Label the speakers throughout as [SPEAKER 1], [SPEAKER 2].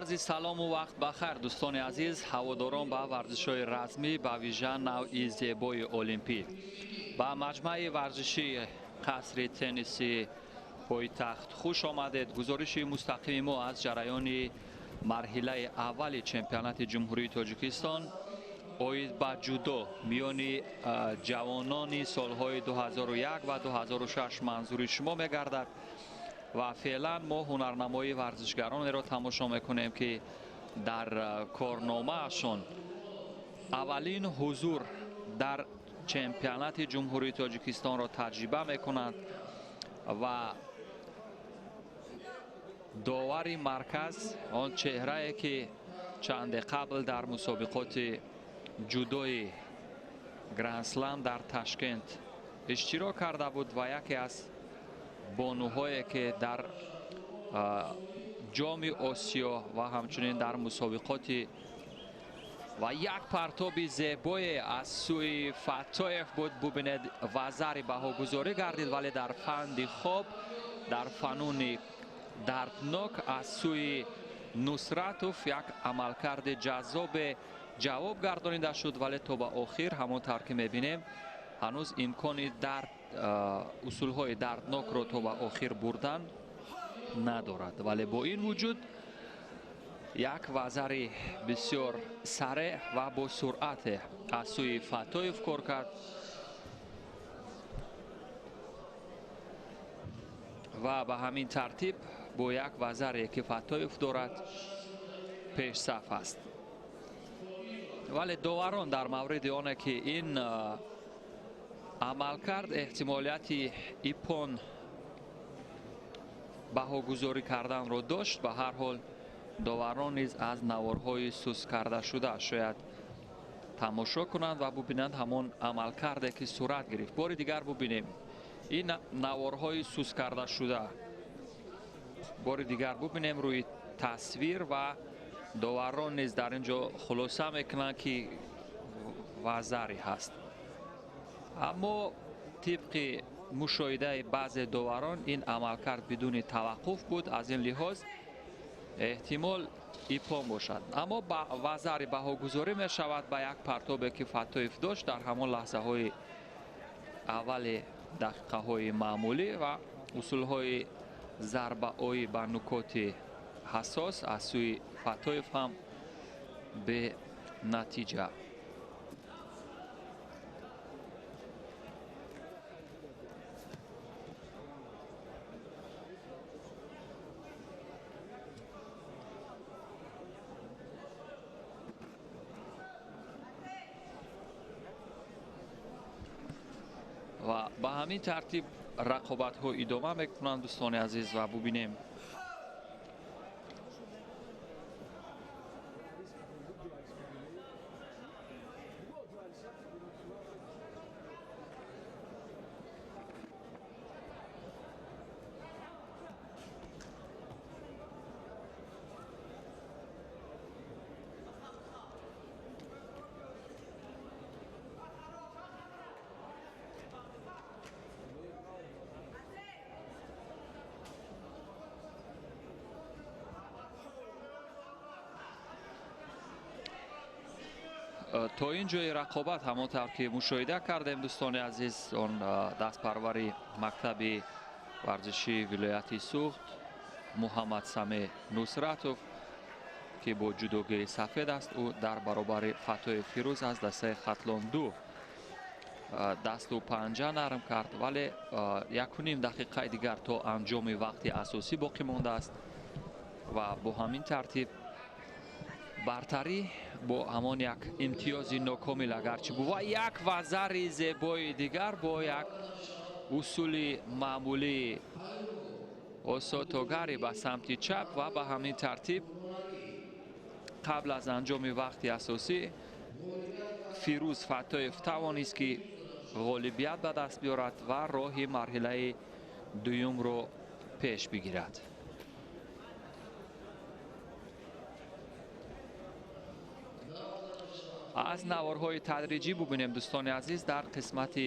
[SPEAKER 1] عرض سلام و وقت بخیر دوستان عزیز، هواداران به ورزش‌های رسمی به ویژه نوع زیبای المپیک با مجمع ورزشی قصر تنیسی پایتخت خوش آمدید. گزارش مستقیم ما از جریان مرحله اول چمپیونات جمهوری تاجیکستان اوید با جودو میان جوانان سالهای 2001 و 2006 منظور شما میگردد و فعلا ما هنرنمای ورزشگران را تماشا میکنیم که در کارنامه شان اولین حضور در چمپیونات جمهوری تاجیکستان را تجربه میکنند و داور مرکز آن چهره که چند قبل در مسابقات جودوی گرند اسلم در تشکند اشتراک کرده بود و یکی از بانوهایی که در جام آسیا و همچنین در مسابقات و یک پرتاب زیبای از سوی فتایف بود. ببینید وزر بهاگذاری گردید ولی در فند خواب در فنون دردناک از سوی نصرتوف یک عملکرد جذاب جواب گردانیده شد، ولی تا به آخر همانطور که میبینیم هنوز امکانی در اصولهای دردناک را تا به آخر بردن ندارد. ولی با این وجود یک وزر بسیار سریع و با سرعت از سوی فتایف کار کرد و به همین ترتیب با یک وزری که فتایف دارد پیش صف است. ولی داوران در مورد آنه که این عملکرد احتمالیت ایپون بهاگذاری کردن را داشت، به هر حال داوران نیز از نوارهای سوس کرده شده شاید تماشا کنند و ببینند همان عملکرد که صورت گرفت. بار دیگر ببینیم این نوارهای سوس کرده شده، بار دیگر ببینیم روی تصویر و داوران نیز در اینجا خلاصه میکنند که وزری هست. اما طبق مشاهده بعض داوران این عملکرد بدون توقف بود، از این لحاظ احتمال ایپون باشد. اما وزر بهاگذاری می شود به یک پرتابی که فتایف داشت در همان لحظه های اول دقیقه های معمولی و اصول های ضربه های به نکات حساس از سوی فتایف هم به نتیجه. و به همین ترتیب رقابت ها ادامه میکنند دوستان عزیز و ببینیم تا اینجای رقابت همانطور که مشاهده کردیم دوستان عزیز، اون دست پروری مکتب ورزشی ولایت سوخت محمد سمی نصرتوف که با جودوگی سفید است، او در برابر فتای فیروز از دسته خطلان دو دست و پنجه نرم کرد، ولی 1.5 دقیقه دیگر تا انجام وقت اساسی باقی مانده است و با همین ترتیب برتری با همان یک امتیاز ناکامل اگرچه بود و یک وزر زیبای دیگر با یک اصول معمولی اوساتوگاری به سمت چپ و به همین ترتیب قبل از انجام وقت اساسی فیروز فتایف توانست که غالبیت به دست بیارد و راه مرحله دوم رو پیش بگیرد. از نوارهای تدریجی ببینیم دوستان عزیز در قسمت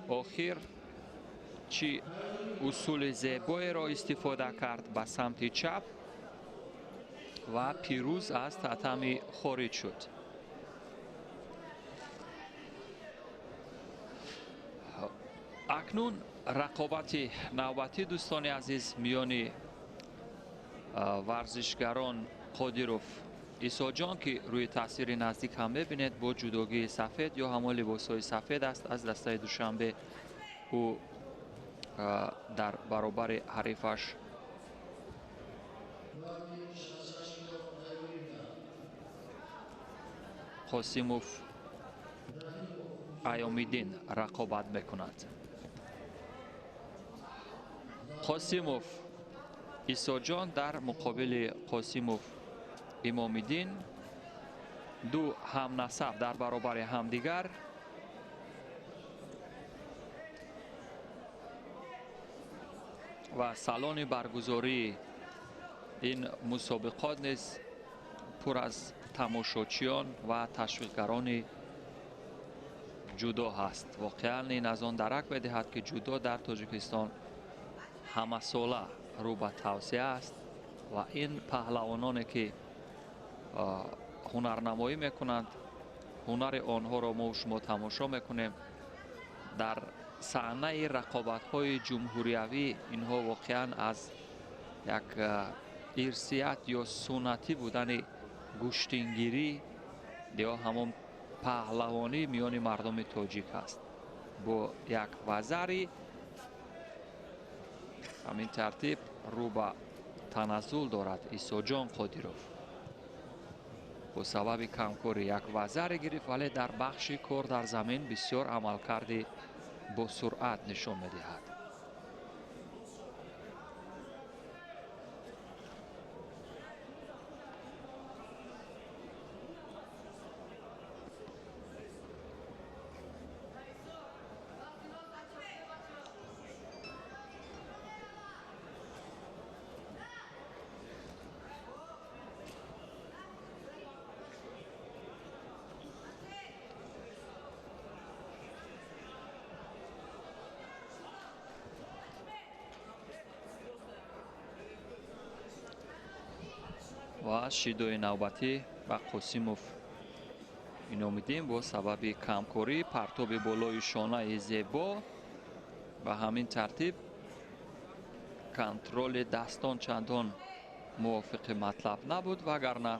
[SPEAKER 1] آخر چی اصول زیبایی را استفاده کرد به سمت چپ و پیروز از تتمی خارج شد. اکنون رقابت نوبتی دوستان عزیز میان ورزشگران قادیروف ایساجان که روی تصویر نزدیک هم ببینید با جودوگی سفید یا همون لباسهای سفید است. از دسته دوشنبه او در برابر حریفش قاسیموف ایامیدین رقابت میکند. قاسیموف ایساجان در مقابل قاسیموف امامیدین، دو هم نسب در برابر همدیگر. و سالن برگزاری این مسابقات نیز پر از تماشاچیان و تشویقگران جودو هست. واقعا این از آن درک بدهد که جودو در تاجیکستان همه ساله رو به توسعه است و این پهلوانانی که هنرنمایی میکنند، هنر آنها را ما و شما تماشا میکنیم. در صحنه رقابت های جمهوریوی اینها واقعا از یک ارثیت یا سنتی بودن گوشتینگیری یا همون پهلوانی میان مردم تاجیک است. با یک وزری همین ترتیب رو به تنزل دارد ایساجان قادیروف. با سبب کمکاری یک وزر گرفت ولی در بخش کار در زمین بسیار عملکرد با سرعت نشان میدهد. و شیدوی نوبتی و قاسیموف امامیدین با سبب کمکاری پرتاب بالای شانه زیبا و همین ترتیب کنترل دستان چندان موافق مطلب نبود وگرنه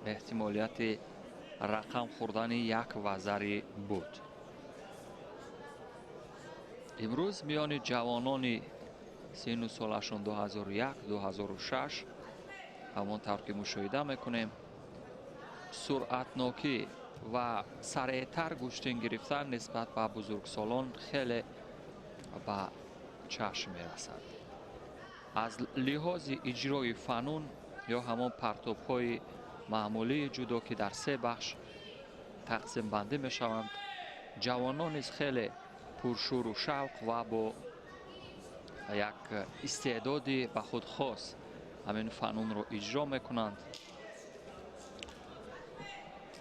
[SPEAKER 1] احتمالیت رقم خوردن یک وزری بود. امروز میان جوانان سن و سالشون 2001-2006 همانطور که مشاهده میکنیم سرعتناکی و سریعتر گوشتین گرفتن نسبت به بزرگسالان خیلی به چشم میرسد. از لحاظ اجرای فنون یا همان پرتاب های معمولی جودو که در 3 بخش تقسیم بندی می شوند، جوانان نیز خیلی پرشور و شوق و با یک استعدادی به خود خاص همین فنون رو اجرا میکنند.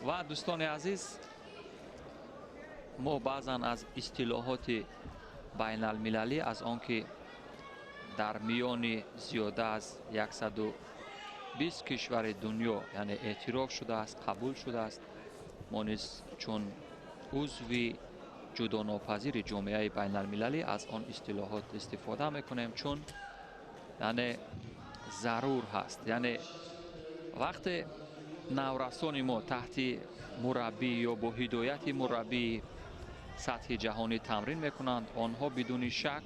[SPEAKER 1] و دوستان عزیز ما بعضا از اصطلاحات بین المللی از آنکه در میان زیاده از 120 کشور دنیا یعنی اعتراف شده است، قبول شده است، ما نیز چون عضو جدا ناپذیر جامعه بین المللی از آن اصطلاحات استفاده میکنیم چون یعنی ضرور هست. یعنی وقتی نورسان ما تحت مربی یا با هدایت مربی سطح جهانی تمرین میکنند، آنها بدون شک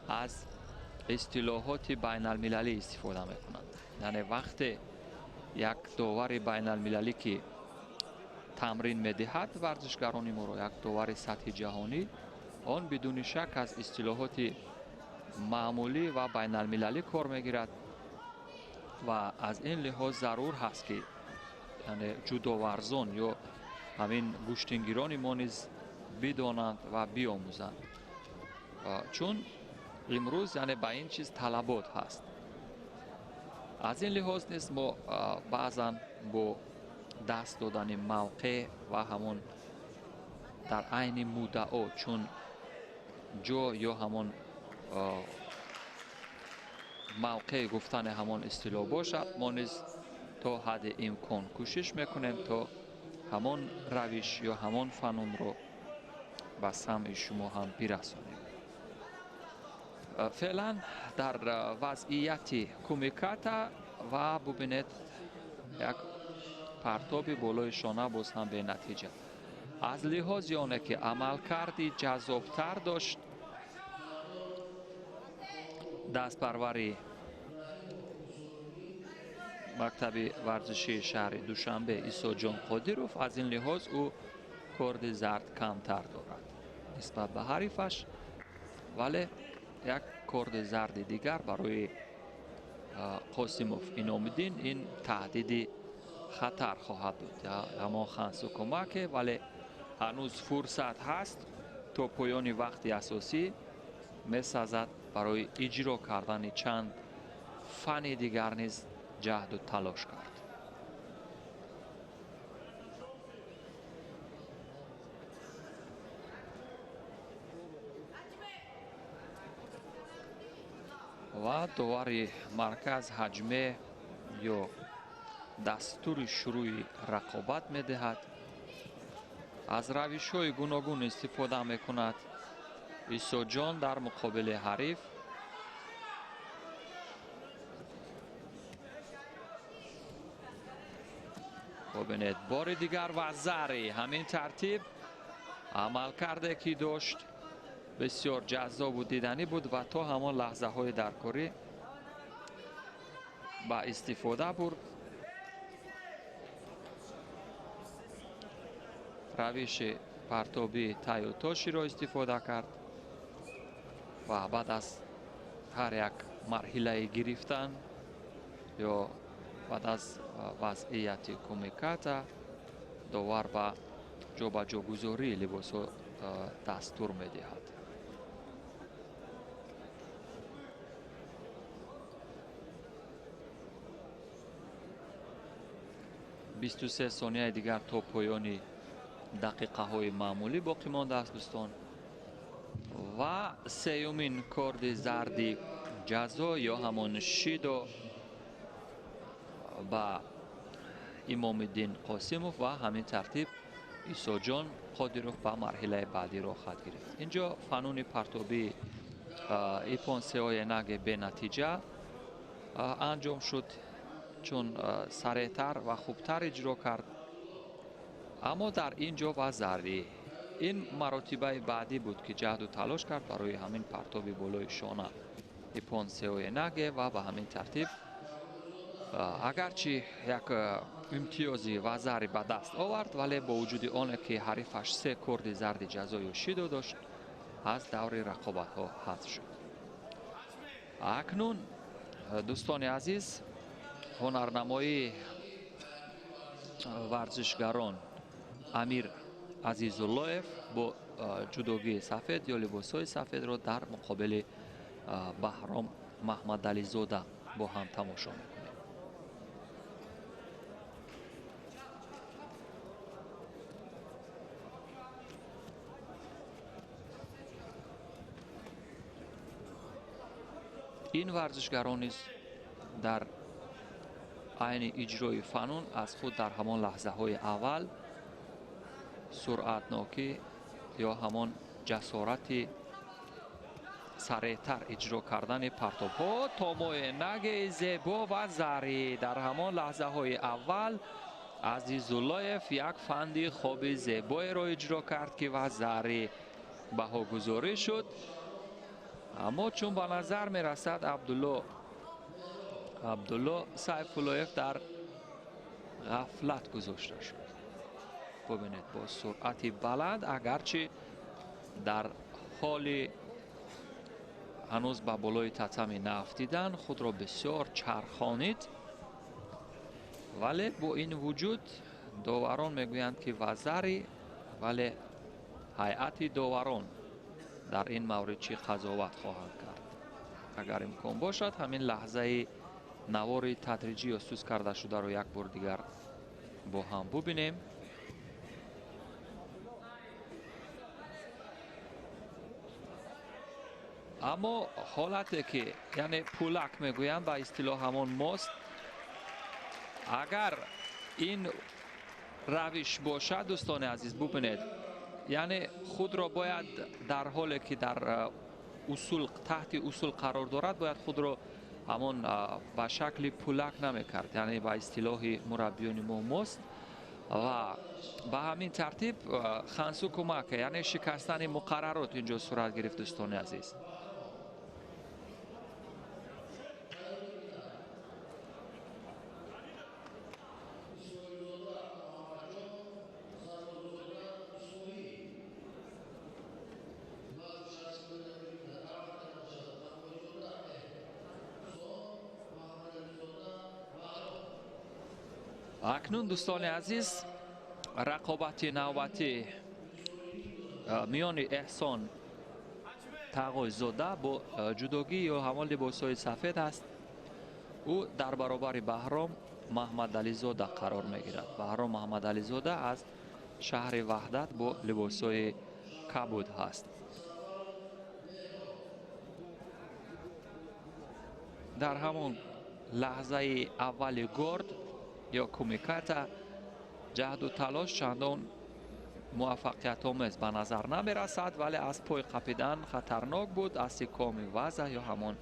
[SPEAKER 1] از اصطلاحات بین المللی استفاده میکنند. یعنی وقتی یک داور بین المللی که تمرین میدهد ورزشگران ما را، یک داور سطح جهانی، آن بدون شک از اصطلاحات معمولی و بین المللی کار میگیرد و از این لحاظ ضرور هست که یعنی جودوورزان یا همین گوشتینگیران ما نیز بدانند و بیاموزند، چون امروز یعنی به این چیز طلبات هست. از این لحاظ نیز ما بعضا با دست دادن موقع و همون در عین مدعا چون جا یا همون موقع گفتن همان اصطلاح باشد، ما نیز تا حد امکان کوشش میکنیم تا همون روش یا همون فنون رو به سمع شما هم برسانیم. فعلا در وضعیت کومیکاتا و ببینید یک پرتاب بالای شانه باز هم به نتیجه. از لحاظ آنه که عمل کردی جذابتر داشت دست پروری مکتب ورزشی شهر دوشنبه عیسی جان قادروف، از این لحاظ او کارد زرد کمتر دارد نسبت به حریفش، ولی یک کارد زرد دیگر برای قاسموف اینامدین این تهدید خطر خواهد بود. اما خنس و کمک، ولی هنوز فرصت هست تا پایان وقت اساسی میسازد برای اجرا کردن چند فن دیگر نیز جهد و تلاش کرد. و داور مرکز حجمه یا دستور شروع رقابت می دهد. از روش های گوناگون استفاده می کند عیسی جان در مقابل حریف. ببینید بار دیگر و زری همین ترتیب عمل کرده که داشت بسیار جذاب و دیدنی بود و تا همان لحظه های درکاری با استفاده برد. روش پرتابی تایوتاشی را استفاده کرد و بعد از هر یک مرحله گرفتن یا بعد از وضعیت کومیکاتا داور با جابجا گذاری لباس دستور می دهد. بیست و 23 ثانیه دیگر تا پایان دقیقه های معمولی باقی مانده است دوستان. و سیومین کارد زردی جزا یا همون شیدو با امام الدین قاسموف و همین ترتیب عیسی جان قادروف به مرحله بعدی را خواهد گرفت. اینجا فنون پرتابی ایپانسه های نگ به نتیجه انجام شد چون سریعتر و خوبتر اجرا کرد. اما در اینجا و زردی این مراتبه بعدی بود که جهد و تلاش کرد برای همین پرتابی بالای شانه ایپانسه های نگ و به همین ترتیب اگرچه یک امتیازی و ضربی به دست آورد، ولی با وجود آن که حریفش 3 کارد زرد جزای شیدو داشت از دور رقابت ها حذف شد. اکنون دوستان عزیز هنرنمایی ورزشگران امیر عزیزاللهیف با جودوگی سفید یا لباس های سفید را در مقابل بهرام محمد علی زاده با هم تماشا میکنیم. این ورزشگران نیز در عین اجرای فنون از خود در همان لحظه های اول سرعتناکی یا همان جسارت سریعتر اجرا کردن پرتاب ها تا نگ زیبا و زری در همان لحظه های اول عزیزاللهیف یک فند خوب زیبایی را اجرا کرد که و زری بهاگذاری شد. اما چون به نظر می رسد عبدالله سیفاللهیف در غفلت گذاشته شد. ببینید با سرعت بلند اگرچه در حال هنوز به بالای تتم نفتیدن خود را بسیار چرخانید، ولی با این وجود داوران میگویند که وزری، ولی هیئت داوران در این مورد چی قضاوت خواهند کرد. اگر امکان باشد همین لحظه نوار تدریجی یا سوس کرده شده رو یک بار دیگر با هم ببینیم. اما حالتی که یعنی پولک میگویند به اصطلاح همون ماست اگر این روش باشد دوستان عزیز ببینید، یعنی خود را باید در حالی که در اصول تحت اصول قرار دارد باید خود را همون به شکل پولک نمیکرد، یعنی به اصطلاح مربیان ما ماست و به همین ترتیب خنسو کمک، یعنی شکستن مقررات اینجا صورت گرفت دوستان عزیز. اکنون دوستان عزیز رقابت نوبتی میان احسان تقوی‌زاده با جدوگی یا همون لباس‌های سفید است. او در برابر بهرام محمد علی زاده قرار میگیرد. بهرام محمد علی زاده از شهر وحدت با لباس‌های کبود هست. در همون لحظه اول گرد یا کمیکات جهد و تلاش چندان موفقیت آمیز به نظر نمی رسد، ولی از پای قپیدن خطرناک بود. از کام وضع یا همون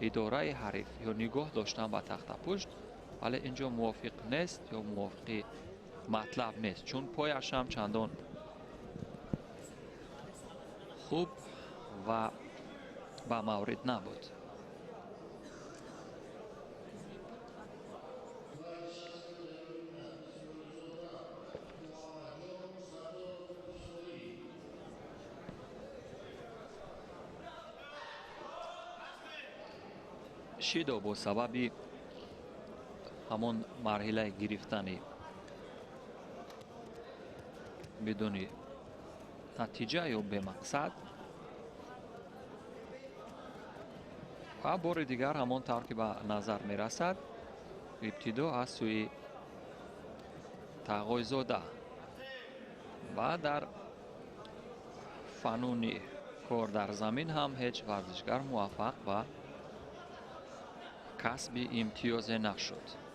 [SPEAKER 1] اداره حریف یا نگاه داشتن به تخت پشت، ولی اینجا موافق نیست یا موافق مطلب نیست، چون پایش هم چندان خوب و به مورد نبود. شیدو با سبب همون مرحله گرفتن بدون نتیجه یا به مقصد و بار دیگر همون طور که به نظر می رسد ابتدا از سوی تقوی‌زاده و در فنون کار در زمین هم هیچ ورزشگر موفق و کسب امتیاز نشد.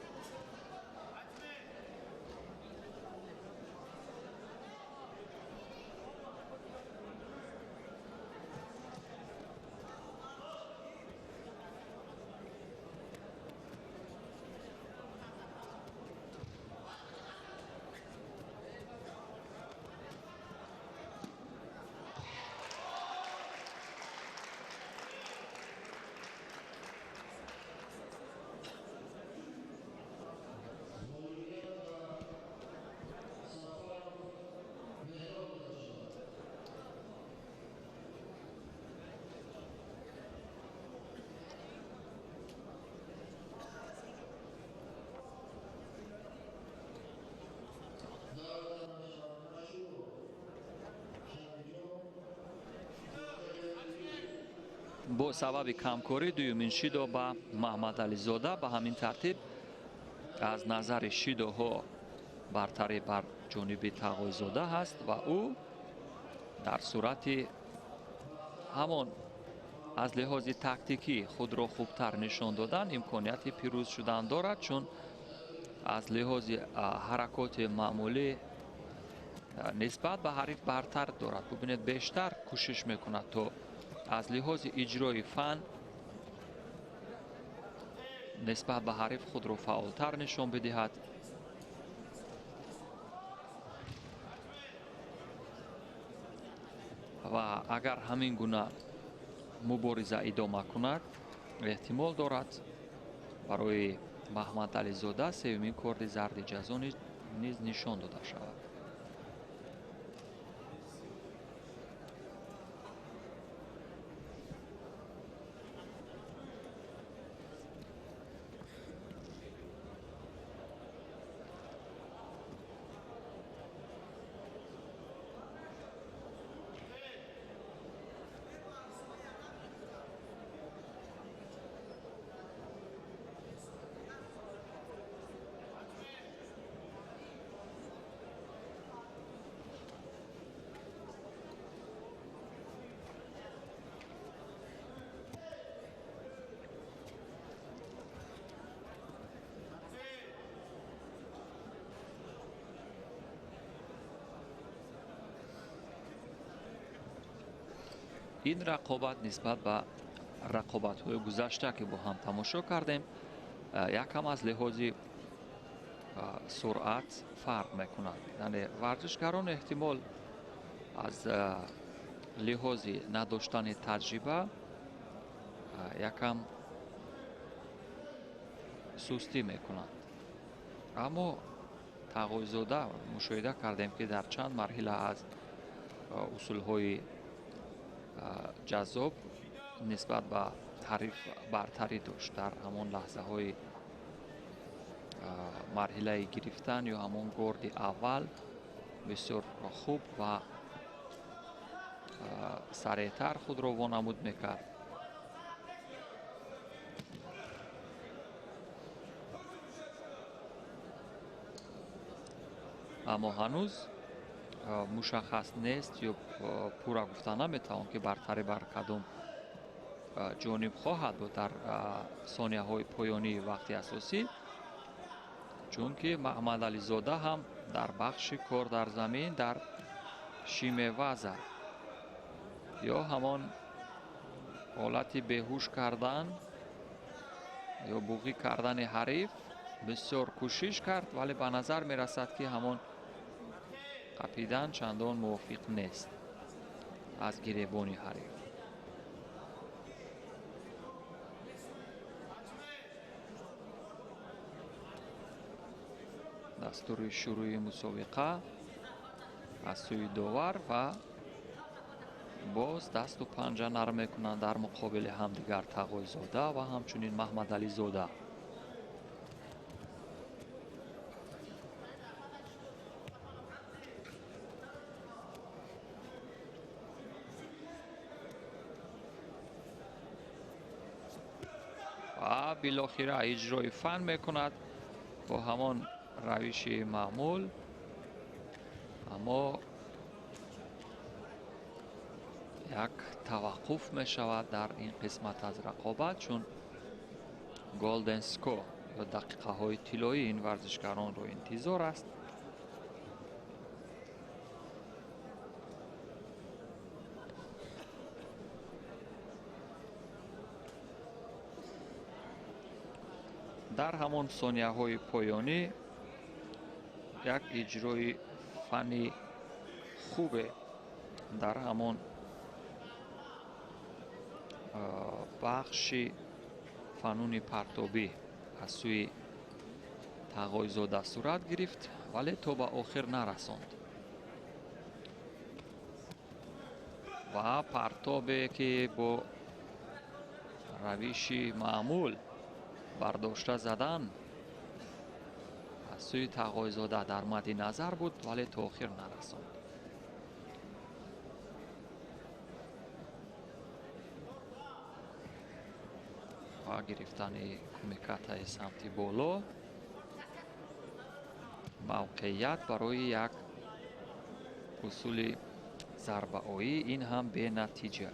[SPEAKER 1] با سبب کمکاری دومین شیدو با محمد علی زاده به همین ترتیب از نظر شیدوها برتری بر جانب تقوی‌زاده هست و او در صورت همان از لحاظ تاکتیکی خود را خوبتر نشان دادن امکانیت پیروز شدن دارد، چون از لحاظ حرکات معمولی نسبت به حریف برتر دارد. ببینید بیشتر کوشش میکند تا از لحاظ اجرای فن نسبت به حریف خود را فعالتر نشان بدهد. و اگر همین گونه مبارزه ادامه کند احتمال دارد برای محمد علی زاده سومین کارت زرد جزا نیز نشان داده شود. این رقابت نسبت به رقابت‌های گذشته که با هم تماشا کردیم یکم از لحاظ سرعت فرق میکنند. یعنی ورزشکاران احتمال از لحاظ نداشتن تجربه یکم سستی میکنند. اما تقاضاده مشاهده کردیم که در چند مرحله از اصولهای جذاب نسبت به حریف برتری داشت. در همون لحظه های مرحله گرفتن یا همون گرد اول بسیار خوب و سریعتر خود را وانمود میکرد. اما هنوز مشخص نیست یا پورا گفته نمیتوان که برتری بر کدام جانب خواهد بود در ثانیه های پایانی وقت اساسی، چون که محمد علی زاده هم در بخش کار در زمین در شیمه وضع یا همان حالت بیهوش کردن یا بوغی کردن حریف بسیار کوشش کرد، ولی به نظر می رسد که همان قپیدن چندان موافق نیست از گریبان حریف. دستور شروع مسابقه از سوی داور و باز دست و پنجه نرم میکنند در مقابل همدیگر تقای زاده و همچنین محمد علی زاده. و بالاخره اجرای فن میکند با همان روش معمول، اما یک توقف می شود در این قسمت از رقابت، چون گلدن سکور یا دقیقه های طلایی این ورزشکاران رو انتظار است. در همان ثانیه های پایانی یک اجرای فنی خوبه در همان بخش فنون پرتابی از سوی تقای زاده صورت گرفت، ولی تا به آخر نرساند و پرتابی که با روش معمول برداشته زدن از سوی تقای زاده در مد نظر بود، ولی تا آخر نرساند. و گرفتن میکته سمت بالا، موقعیت برای یک اصول ضربه آیی، این هم به نتیجه.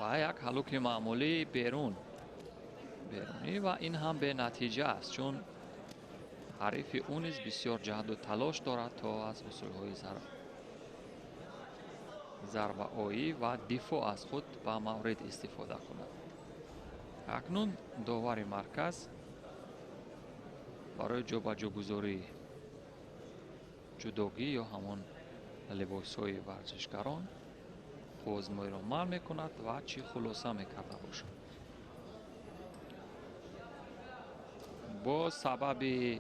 [SPEAKER 1] و یک هلوک معمولی بیرونی و این هم به نتیجه است، چون حریف او نیز بسیار جهد و تلاش دارد تا از اصولهای ضربه آیی و دفاع از خود به مورد استفاده کند. اکنون داور مرکز برای جابجا گذاری جداگی یا همان لباس های ورزشکاران آزمایی را منع می کند و چی خلاصه می کرده باشد. با سبب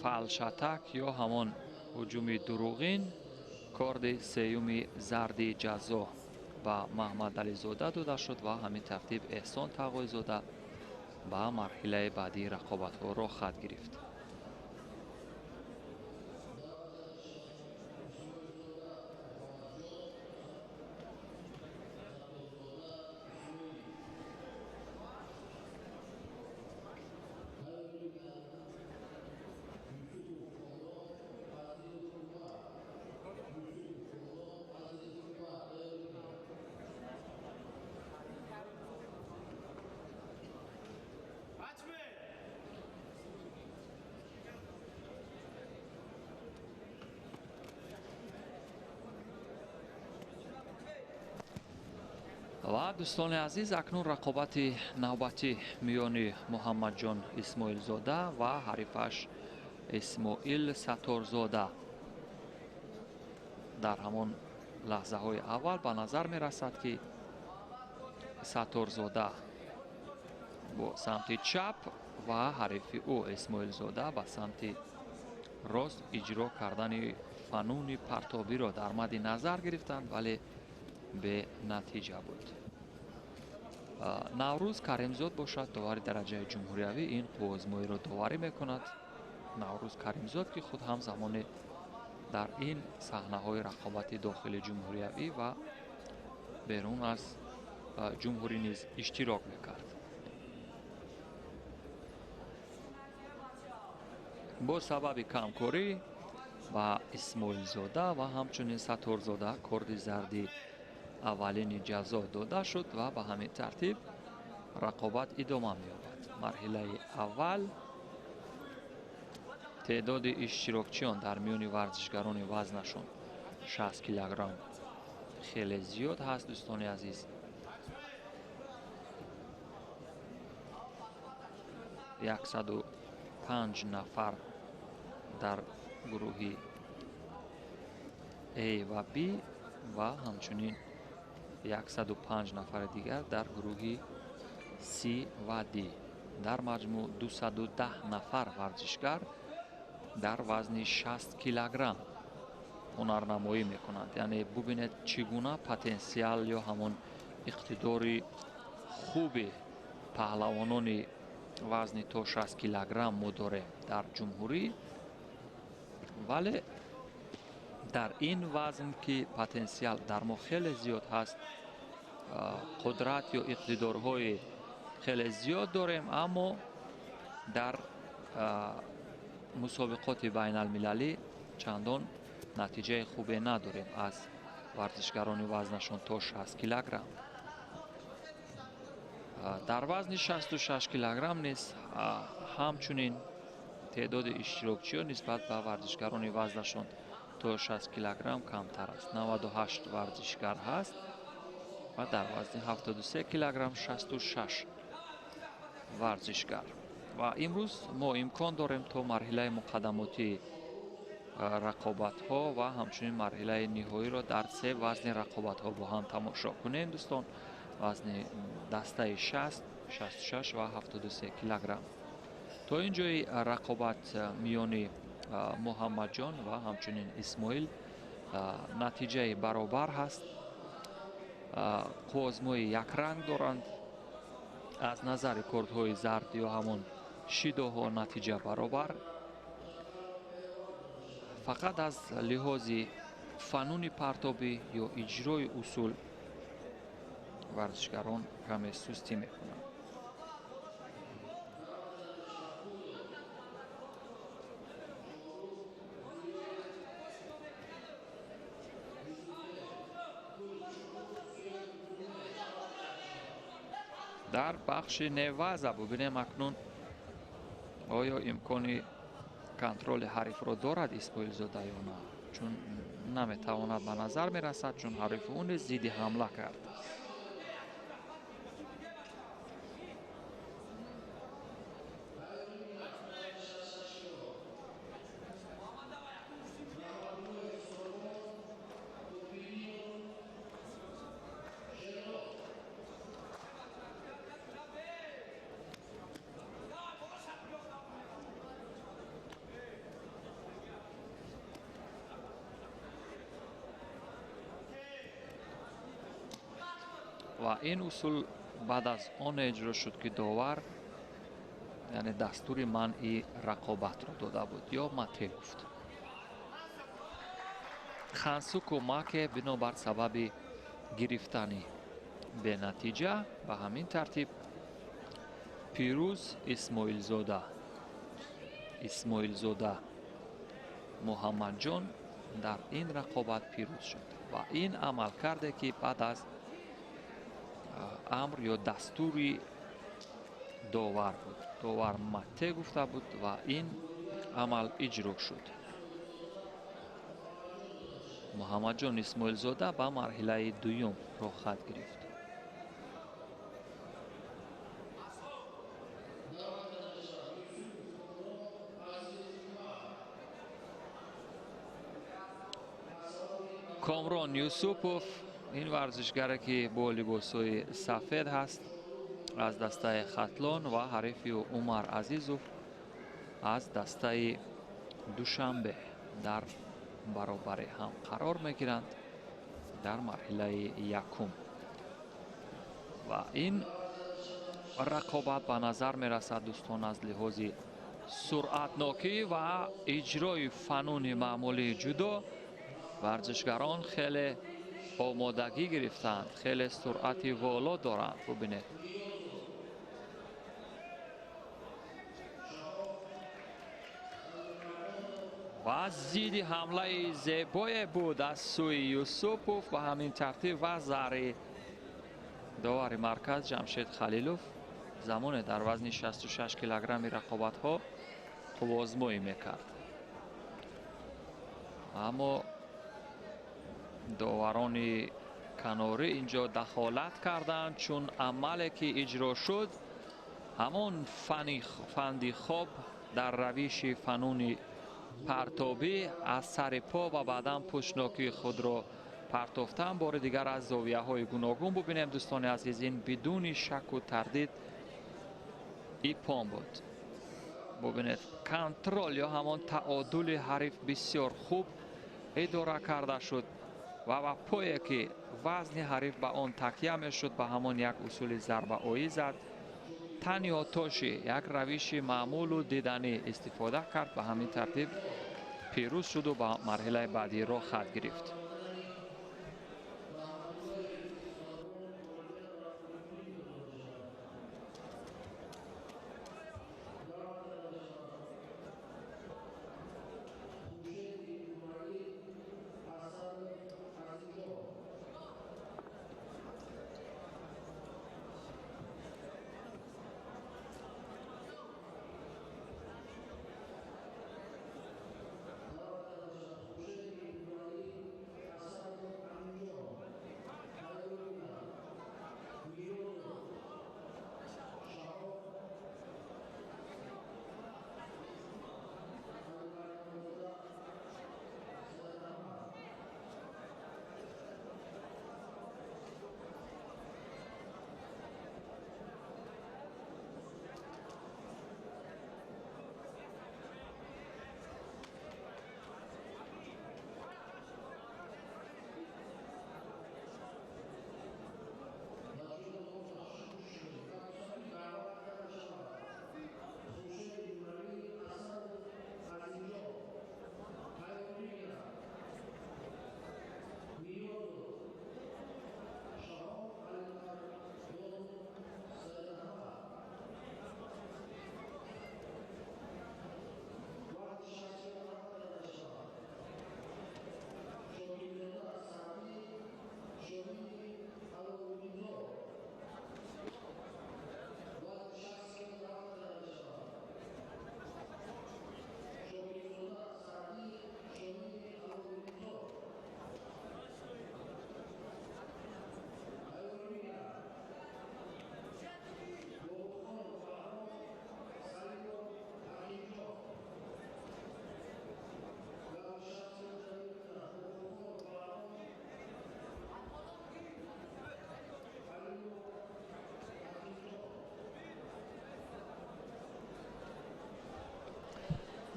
[SPEAKER 1] فلشتک یا همان هجوم دروغین، کارد سیوم زرد جزا با محمد علی زاده داده شد و همین ترتیب احسان تقای زاده به مرحله بعدی رقابت ها را خط گرفت. و دوستان عزیز اکنون رقابت نوبتی میان محمد جان اسماعیل زاده و حریفش اسماعیل ستارزاده در همان لحظه های اول به نظر می رسد که ستارزاده با سمت چپ و حریف او اسماعیل زاده به سمت راست اجرا کردن فنون پرتابی را در مد نظر گرفتند، ولی به نتیجه بود. نوروز کریمزاد باشد داور درجه جمهوریوی این آزمایی را داوری میکند. نوروز کریمزاد که خود هم زمان در این صحنه های رقابت داخل جمهوریوی و بیرون از جمهوری نیز اشتراک میکرد. با سبب کمکاری و اسماعیل زاده و همچنین ستارزاده کارت زردی اولین جزا داده شد و به همین ترتیب رقابت ادامه می‌یابد. مرحله اول تعداد اشتراکچیان در میان ورزشگران وزنشون 60 کیلوگرم خیلی زیاد هست دوستان عزیز. 105 نفر در گروه A و B و همچنین 105 نفر دیگر در گروه C و D. در مجموع 210 نفر ورزشگر در وزن 60 کیلوگرم هنرنمایی میکنند. یعنی ببینید چگونه پتانسیل یا همون اقتدار خوب پهلوانان وزن تا 60 کیلوگرم ما داریم در جمهوری، ولی در این وزن که پتانسیل در ما خیلی زیاد هست، قدرت یا اقتدارهای خیلی زیاد داریم، اما در مسابقات بین المللی چندان نتیجه خوبی نداریم از ورزشگران وزنشون تا 60 کیلوگرم. در وزن 66 کیلوگرم نیز همچنین تعداد اشتراکچیان نسبت به ورزشگران وزنشون تا 60 کیلوگرم کمتر است. 98 ورزشگر هست و در وزن 73 کیلوگرم 66 ورزشگر. و امروز ما امکان داریم تا مرحله مقدماتی رقابت ها و همچنین مرحله نهایی را در سه وزن رقابت ها با هم تماشا کنیم دوستان. وزن دسته 60 66 و 73 کیلوگرم. تا اینجای رقابت میان محمد جان و همچنین اسماعیل نتیجه برابر هست. آزمایی یک رنگ دارند. از نظر کارت‌های زرد یا همون شیده ها نتیجه برابر. فقط از لحاظ فنون پرتابی یا اجرای اصول ورزشگران کمی سستی میکنند. در بخش نوازه ببینیم اکنون آیا امکان کنترل حریف را دارد اسماعیل زاده یا نه، چون نمیتواند به نظر میرسد، چون حریف اون زیدی حمله کرد. و این اصول بعد از آن اجرا شد که داور یعنی دستور منع رقابت را داده بود یا مته گفت. خنسو کمک بنابر سبب گرفتن به نتیجه. به همین ترتیب پیروز اسماعیل زاده محمد جان در این رقابت پیروز شد و این عمل کرده که بعد از امر یا دستوری داور بود. داور مته گفته بود و این عمل اجرا شد. محمد جان اسماعیل زاده به مرحله دوم راه خط گرفت. کامران یوسوپوف این ورزشگر که با لباسای سفید هست از دسته خطلان و حریف عمر عزیزوف از دسته دوشنبه در برابر هم قرار میگیرند در مرحله یکم و این رقابت به نظر میرسد دوستان از لحاظ سرعتناکی و اجرای فنون معمولی جودو ورزشگران خیلی آمادگی گرفتند، خیلی سرعت والا دارند. ببینید و زیدی حمله زیبای بود از سوی یوسوپوف و همین ترتیب و ضرر داور مرکز جمشید خلیلوف زمان در وزن 66 کیلوگرم رقابت ها خوب آزمایی میکرد، اما داوران کناری اینجا دخالت کردند چون عملی که اجرا شد همون فندی خوب در روش فنون پرتابی از سر پا و بعدا پشتناکی خود را پرتافتن. بار دیگر از زاویه های گوناگون ببینیم دوستان عزیز، این بدون شک و تردید ای پام بود. ببینید کنترل یا همان تعادل حریف بسیار خوب اداره کرده شد و پایی که وزن حریف به آن تکیه می شد به همان یک اصول ضربه آیی زد. تنی آتاشی یک روش معمول و دیدنی استفاده کرد، به همین ترتیب پیروز شد و به مرحله بعدی را خط گرفت.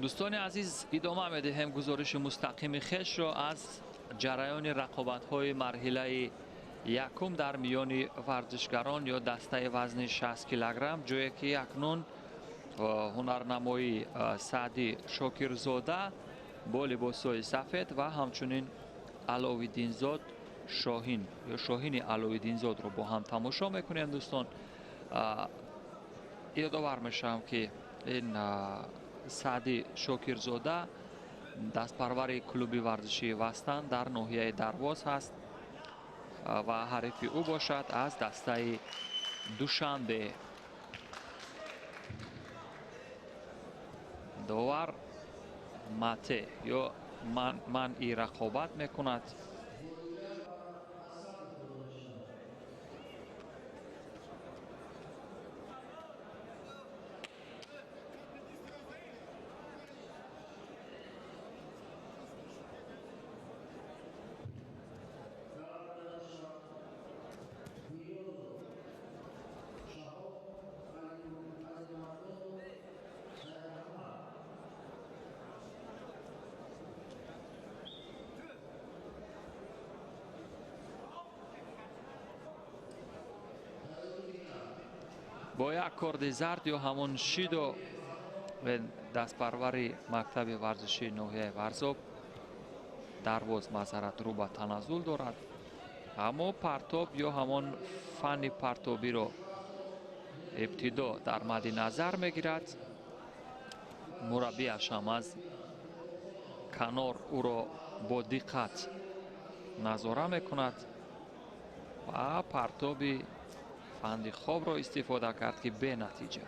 [SPEAKER 1] دوستان عزیز ادامه میدهیم گزارش مستقیم خیش را از جریان رقابت های مرحله یکم در میان ورزشگران یا دسته وزن 60 کیلوگرم، جایی که اکنون هنرنمایی سعدی شاکرزاده با لباسای سفید و همچنین علاوالدینزاد شاهین یا شاهین علاوالدینزاد رو با هم تماشا میکنیم. دوستان یادآور میشم که این سعدی شاکرزاده دستپرور کلوب ورزشی وستن در ناحیه درواز هست و حریف او باشد از دسته دوشنبه. داور مته یا من ای رقابت میکند. با یک کارد زرد یا همون شیدو دستپروری مکتب ورزشی ناحیه ورزاب درواز معذرت رو به تنزل دارد. اما پرتاب یا همون فن پرتابی رو ابتدا در مد نظر میگیرد. مربیش هم از کنار او را با دقت نظاره میکند و پرتابی فند خواب را استفاده کرد که به نتیجه.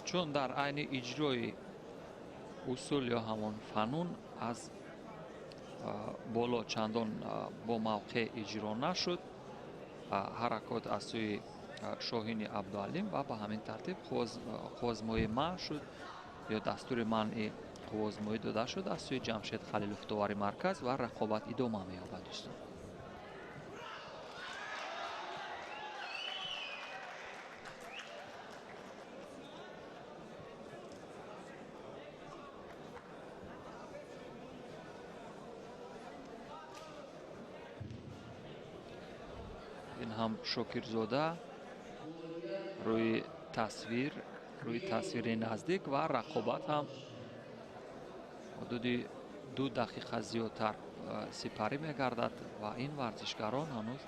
[SPEAKER 1] چون در عین اجرای اصول یا همون فنون از بالا چندان با موقع اجرا نشد، حرکات از سوی شاهین عبدالعلیم و به همین ترتیب خوازمایی منع شد یا دستور منع خوازمایی داده شد از سوی جمشید خلیلوف داوری مرکز و رقابت ادامه می‌یابد. دوستان این هم شاکرزاده روی تصویر نزدیک و رقابت هم حدود 2 دقیقه زیادتر سپری می‌گردد و این ورزشکاران هنوز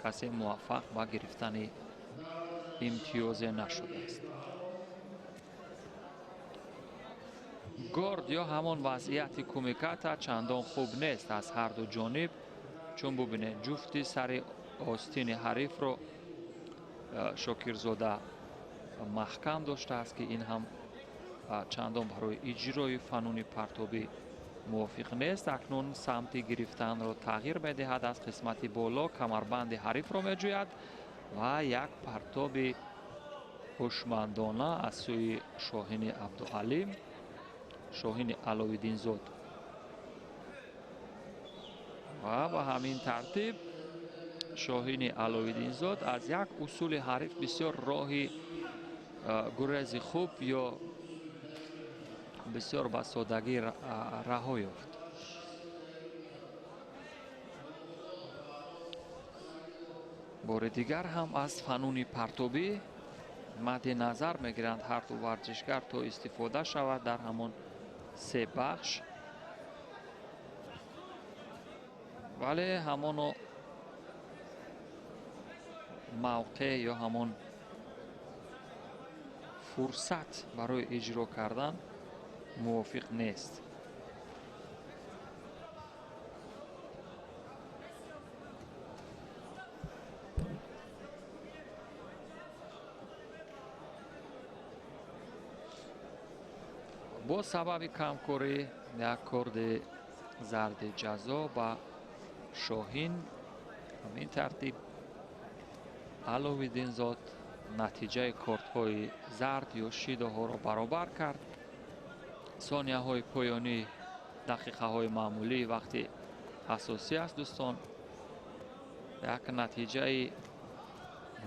[SPEAKER 1] کسی موفق به گرفتن امتیاز نشده است. گارد یا همان وضعیت کمیکت چندان خوب نیست از هر دو جانب، چون ببینید جفتی سر آستین حریف رو شاکرزاده محکم داشته است که این هم چندان برای اجرای فنون پرتابی موافق نیست. اکنون سمت گرفتن را تغییر می‌دهد، از قسمت بالا کمربند حریف را می‌جوید و یک پرتاب هوشمندانه از سوی شاهین عبدالعلیم، شاهین علاوالدین زاد و به همین ترتیب شاهین علاوالدین زاد از یک اصول حریف بسیار راهی گریز خوب یا بسیار به سادگی رها یافت. بار دیگر هم از فنون پرتابی مد نظر میگیرند هر دو ورزشگر تا استفاده شود در همون 3 بخش، ولی همون موقع یا همون فرصت برای اجرا کردن موافق نیست. با سبب کمکاری یک کارد زرد جزا با شاهین، همین ترتیب علاوالدین زاد نتیجه کارت‌های زرد یا شیده‌ها را برابر کرد. ثانیه‌های پایانی دقیقه‌های معمولی وقتی اساسی است دوستان، یک نتیجه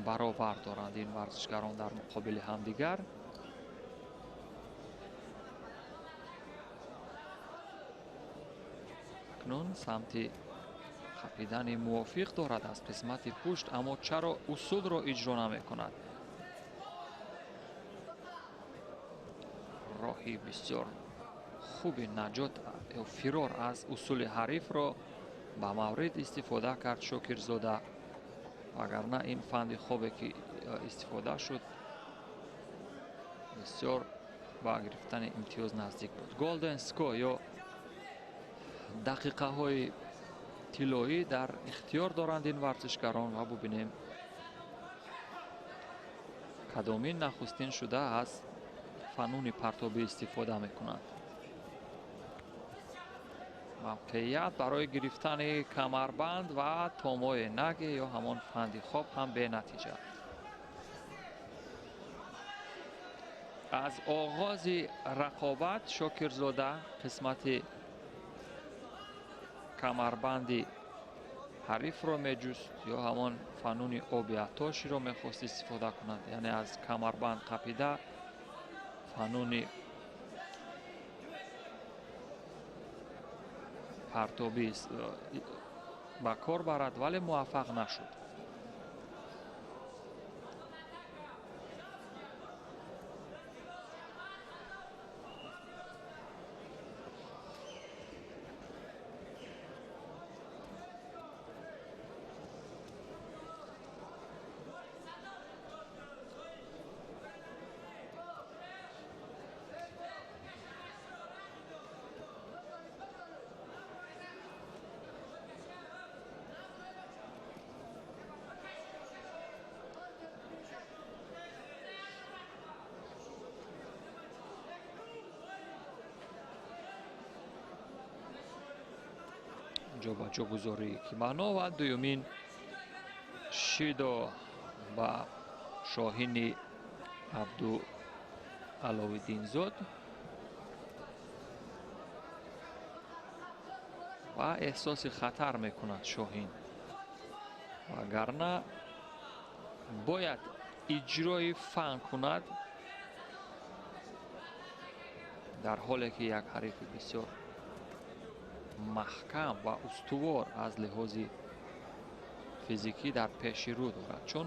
[SPEAKER 1] برابر دارند این ورزشکاران در مقابل همدیگر. اکنون سمت خپیدن موافق دارد از قسمت پشت، اما چرا اصول را اجرا نمی کند؟ راهی بسیار خوب نجات یا فرار از اصول حریف را به مورد استفاده کرد شاکرزاده، وگرنه این فند خوبی که استفاده شد بسیار با گرفتن امتیاز نزدیک بود. گلدن سکو یا دقیقه های طلایی در اختیار دارند این ورزشکاران و ببینیم کدامین نخستین شده از فنون پرتابی استفاده میکنند. موقعیت برای گرفتن کمربند و تومای نگ یا همان فندی خواب هم به نتیجه. از آغاز رقابت شاکرزاده قسمت کمربندی حریف را میجوست یا همان فنون آبی آتشی را میخواست استفاده کند، یعنی از کمربند قپیده فنون پرتابی به کار برد ولی موفق نشد. جا با جا گذاری کیمانو و دویمین شیدو با شاهین عبدو علاوالدین زاد و احساس خطر میکند شاهین و اگرنه باید اجرای فن کند در حالی که یک حریف بسیار محکم و استوار از لحاظ فیزیکی در پیش رو دارد، چون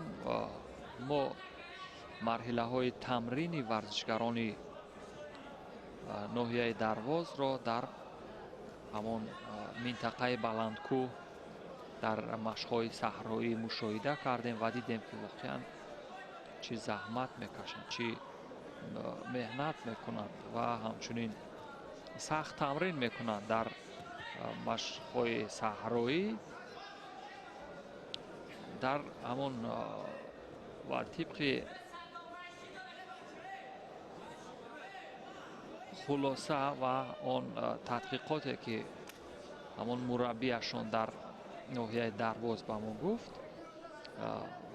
[SPEAKER 1] ما مرحله های تمرینی ورزشکاران ناحیه درواز را در همان منطقه بلندکوه در مشق‌های صحرایی مشاهده کردیم و دیدیم که واقعا چی زحمت میکشند، چی مهنت میکنند و همچنین سخت تمرین میکنند در مشق‌های صحرایی در همون و طبق خلاصه و آن تحقیقاتی که همون مربیشان در ناحیه درواز به ما گفت،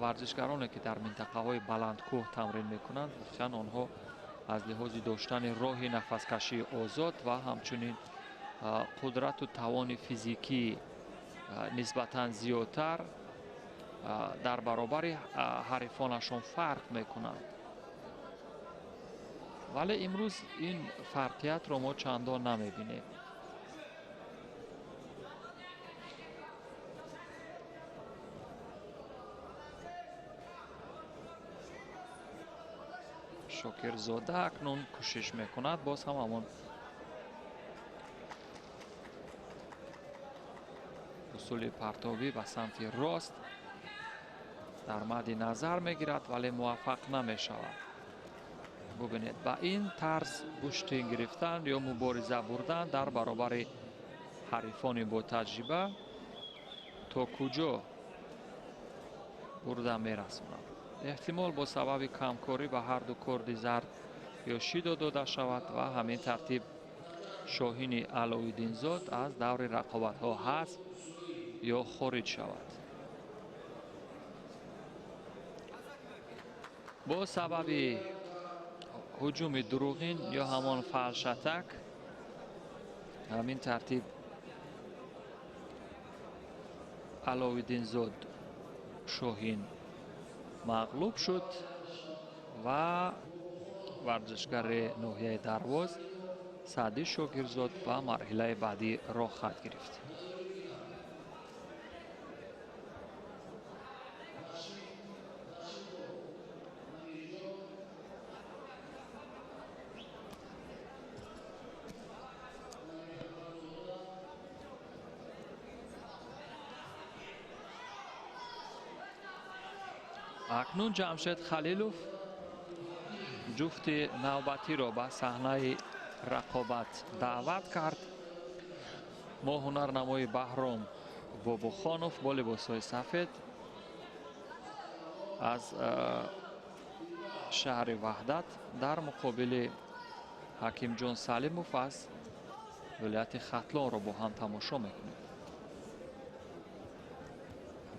[SPEAKER 1] ورزشکارانی که در منطقه های بلندکوه تمرین میکنند واقعا آنها از لحاظ داشتن راه نفسکشی آزاد و همچنین قدرت و توان فیزیکی نسبتاً زیادتر در برابر حریفانشان فرق میکنند. ولی امروز این فرقیت را ما چندان نمیبینیم. شاکرزاده اکنون کوشش میکند باز هم همون اصول پرتابی به سمت راست در مد نظر میگیرد ولی موفق نمیشود. ببینید با این طرز پشت گرفتن یا مبارزه بردن در برابر حریفان با تجربه تا کجا برده میرسوند. احتمال با سبب کمکاری به هر دو کرد زرد یا شیدو داده شود و همین ترتیب شاهین علاوالدین زاد از دور رقابت ها حذف یا خارج شود. با سبب هجوم دروغین یا همان فحش‌اتک همین ترتیب علاوالدین زاد شاهین مغلوب شد و ورزشگر ناحیه درواز سعدی شاگرزاد به مرحله بعدی راه خط گرفت. اکنون جمشید خلیلوف جفت نوبتی را به صحنه رقابت دعوت کرد. ما هنرنمای بهرام بابوخانوف با لباس‌های سفید از شهر وحدت در مقابل حکیم جان سلیموف از ولایت ختلان رو با هم تماشا میکنیم.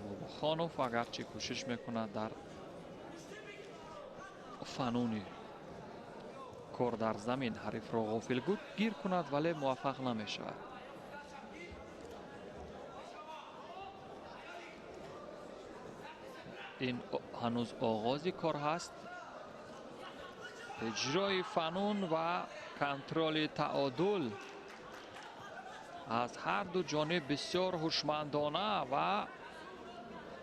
[SPEAKER 1] بابوخانوف اگرچه کوشش میکند در فنون کار در زمین حریف را غافل گیر کند ولی موفق نمیشود. این هنوز آغازی کار هست. اجرای فنون و کنترل تعادل از هر دو جانب بسیار هوشمندانه و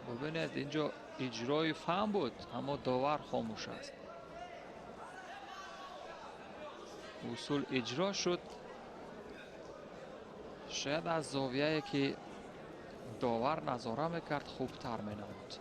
[SPEAKER 1] ببینید اینجا اجرای فن بود اما داور خاموش است. اصول اجرا شد، شاید از زاویه‌ای که داور نظاره میکرد خوبتر مینمود.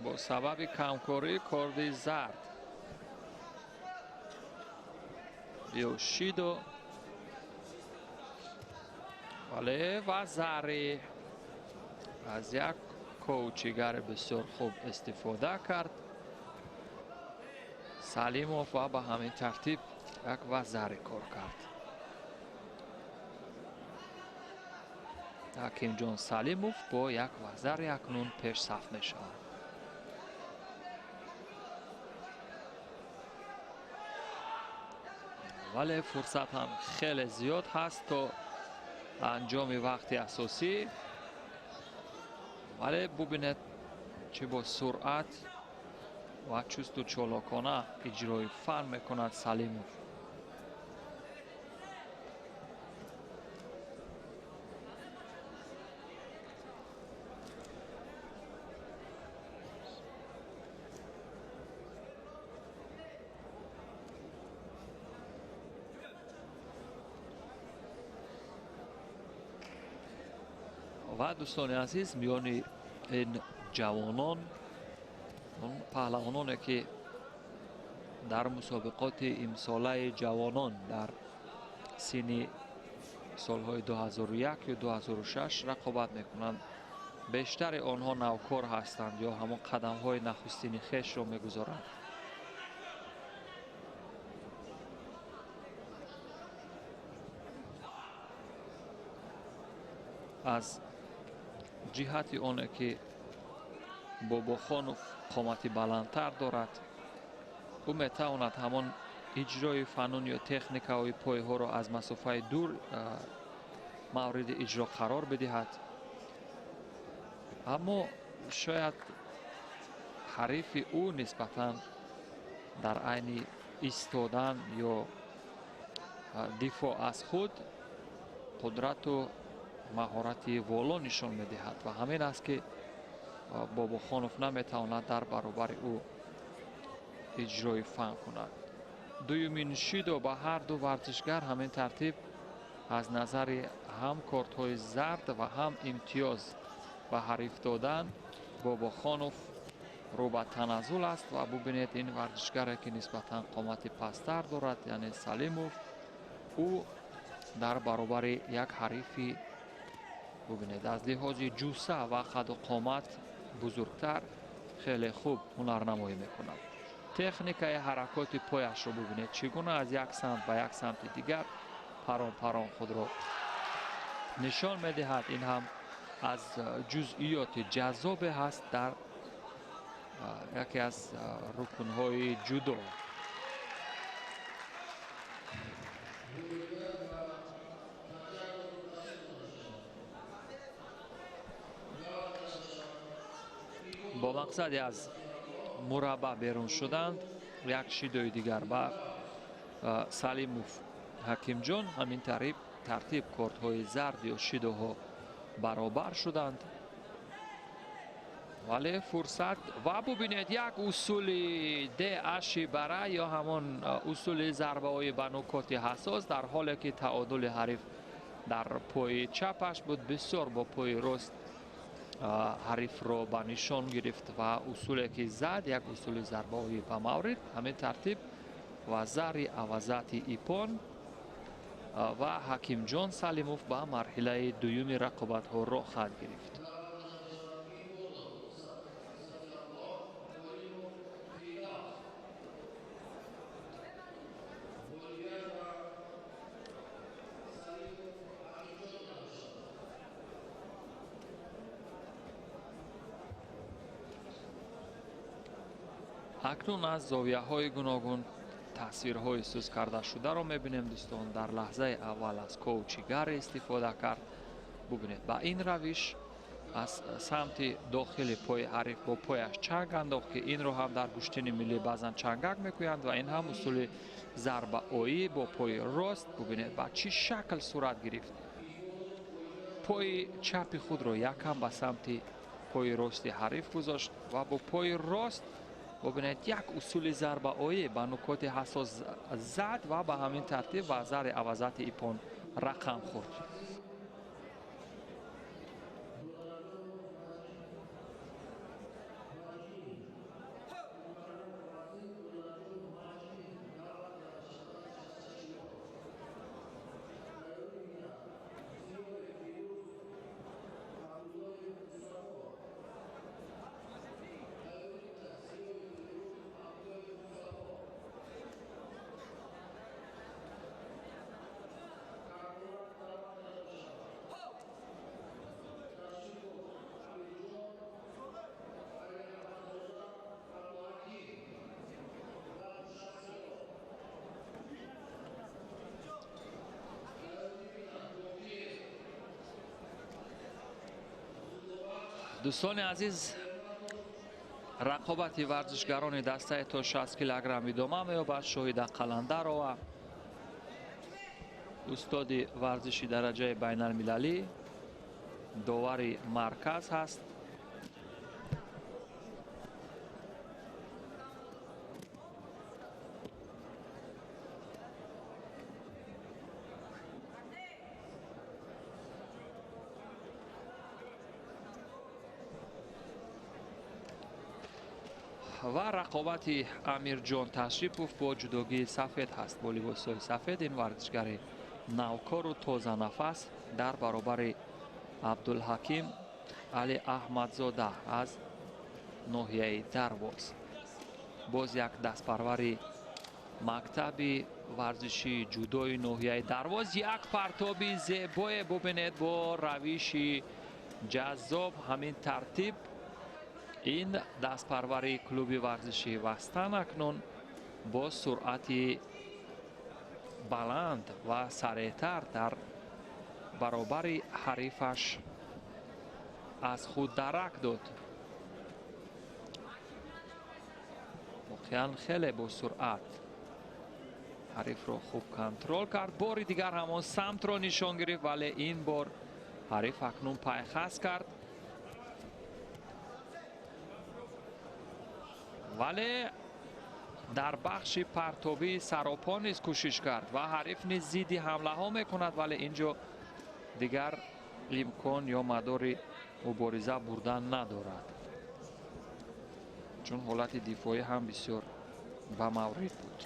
[SPEAKER 1] با سبب کمکاری کارد زرد یوشیدو ولی و زری از یک کوچیگر بسیار خوب استفاده کرد سلیموف و به همین ترتیب یک وزری کار کرد. حکیم جان سلیموف با یک وزر اکنون پیش صف می شود. ولی فرصت هم خیلی زیاد هست تا انجام وقت اساسی. ولی ببینید چه با سرعت و چست و چالاکانه اجرای فن میکند سلیموف. و دوستان عزیز میان این جوانان اون پهلوانانی که در مسابقات امساله جوانان در سن سالهای 2001 یا 2006 رقابت میکنند بیشتر آنها نوکار هستند یا همون قدم های نخستین خیش را میگذارند. از جهت آنه که بابوخانوف قامتی بلندتر دارد او میتواند همان اجرای فنون یا تکنیک های پای ها را از مسافه دور مورد اجرا قرار بدهد. اما شاید حریف او نسبتا در عین ایستادن یا دفاع از خود قدرت و مهارت والا نشان میدهد و همین است که بابوخانوف نمیتواند در برابر او اجرای فن کند. دومین شیدو با هر دو ورزشگر همین ترتیب از نظر هم کارت های زرد و هم امتیاز و حریف دادن بابوخانوف رو به تنزل است و ببینید این ورزشگر که نسبتا قامت پستر دارد یعنی سلیموف او در برابر یک حریفی ببینید از لحاظ جوسه و قد و قامت بزرگتر خیلی خوب هنرنمایی میکند. تکنیکای حرکات پایش رو ببینید چگونه از یک سمت به یک سمت دیگر پران خود رو نشان میدهد. این هم از جزئیات جذاب هست در یکی از رکنهای جودو. با مقصدی از مربع بیرون شدند یک شیدوی دیگر با سلیموف حکیم جان همین ترتیب کارت های زرد یا شیدوها برابر شدند. ولی فرصت و ببینید یک اصول ده اشی برای یا همون اصول ضربه های بنوکات حساس در حالی که تعادل حریف در پای چپش بود بسیار با پای راست ҳарифро ба нишон гирифт ва усуле ки зад як усули зарбаҳои ба маврид. ҳамин тартиб вазари авазати ипон ва ҳакимҷон салимов ба марҳилаи дуюми рақобатҳоро хат гирифт. акнун аз зовияҳои гуногун таъсирҳои сӯз кардашударо мебинем дӯстон. дар лаҳзаи аввал аз коучи гари истифода кард. бубинед ба ин равиш аз самти дохили пои ҳариф бо пояш чанг андохт ки инро ҳам дар гӯштини миллӣ баъзан чангак мекӯянд ва ин ҳам усули зарбаоӣ бо пои рост. бубинед ба чӣ шакл сурат гирифт. пои чапи худро якам ба самти пои рости ҳариф гузошт ва бо пои рост бубинед як усули зарбаоӣ ба нукоти ҳассос зад ва ба ҳамин тартиб вазари авазати ипон рақам хӯрд. дӯстони азиз, рақобати варзишгарони дастаи то 60 килограмм идома меёбад. шоҳида қаландарова, устоди варзиши дараҷаи байналмилалӣ, довари марказ ҳаст. ва рақобати амирҷон ташрипов бо ҷудогии сафед ҳаст. бо либосҳои сафед ин варзишгари навкору тозанафас дар баробари абдулҳаким али аҳмадзода аз ноҳияи дарвоз. боз як дастпарвари мактаби варзиши ҷудои ноҳияи дарвоз. як партоби зебое бубинед бо равиши ҷаззоб. ҳамин тартиб ин дастпарвари клуби варзиши вастан акнун бо суръати баланд ва сареътар дар баробари ҳарифаш аз худ дарак дод. воқеан хеле бо суръат ҳарифро хуб контрол кард. бори дигар ҳамон самтро нишон гирифт, вале ин бор ҳариф акнун пайхас кард. вале дар бахши партобии саропо низ кӯшиш кард ва ҳариф низ зидди ҳамлаҳо мекунад, вале ин ҷо дигар имкон ё мадори мубориза бурдан надорад, чун ҳолати дифоӣ ҳам бисёр ба маврид буд.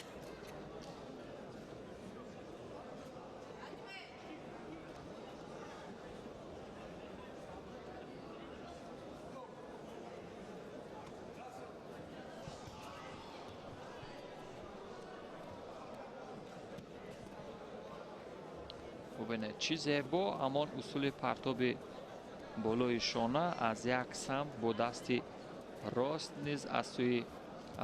[SPEAKER 1] бубинед чӣ зебо ҳамон усули партоби болои шона аз як самт бо дасти рост низ аз сӯи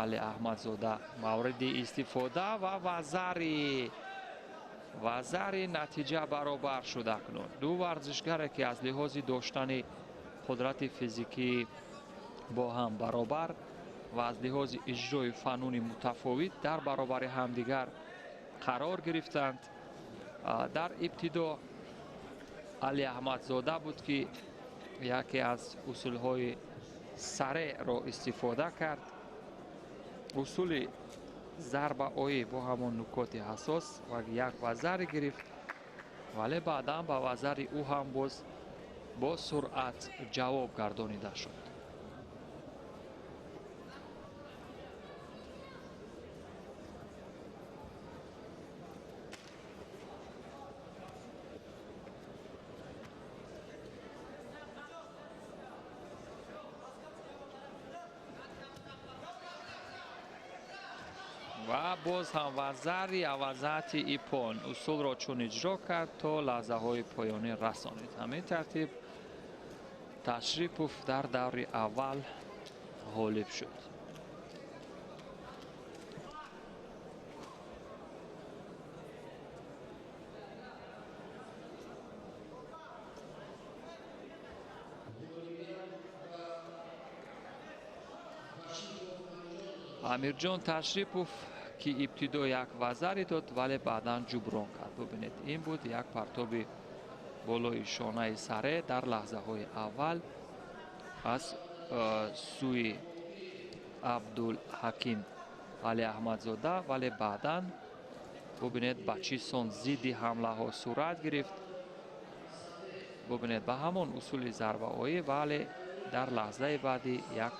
[SPEAKER 1] али аҳмадзода мавриди истифода ва вазари натиҷа баробар шуд. акнун ду варзишгаре ки аз лиҳози доштани қудрати физикӣ бо ҳам баробар ва аз лиҳози иҷрои фануни мутафовит дар баробари ҳамдигар қарор гирифтанд. дар ибтидо али аҳмадзода буд ки яке аз усулҳои сареъро истифода кард. усули зарбаоӣ бо ҳамон нукоти ҳассос ва як вазаре гирифт, вале баъдан ба вазари ӯ ҳам боз با سرعت جواب گردانیده شد. و باز هم وزاری عوضات ایپون اصول را چون اجرا کرد تا لحظه های پایانی رسانید. همین ترتیب تشریپوف در دور اول غالب شد. امیرجان تشریپوف که ابتدا یک وزری داد ولی بعدا جبران کرد. ببینید این بود یک پرتاب بالای شانه سره در لحظه های اول از سوی عبدالحکیم علی احمدزاده، ولی بعدا ببینید به چی سان ضد حمله ها صورت گرفت. ببینید به همون اصول ضربه هایی، ولی در لحظه بعدی یک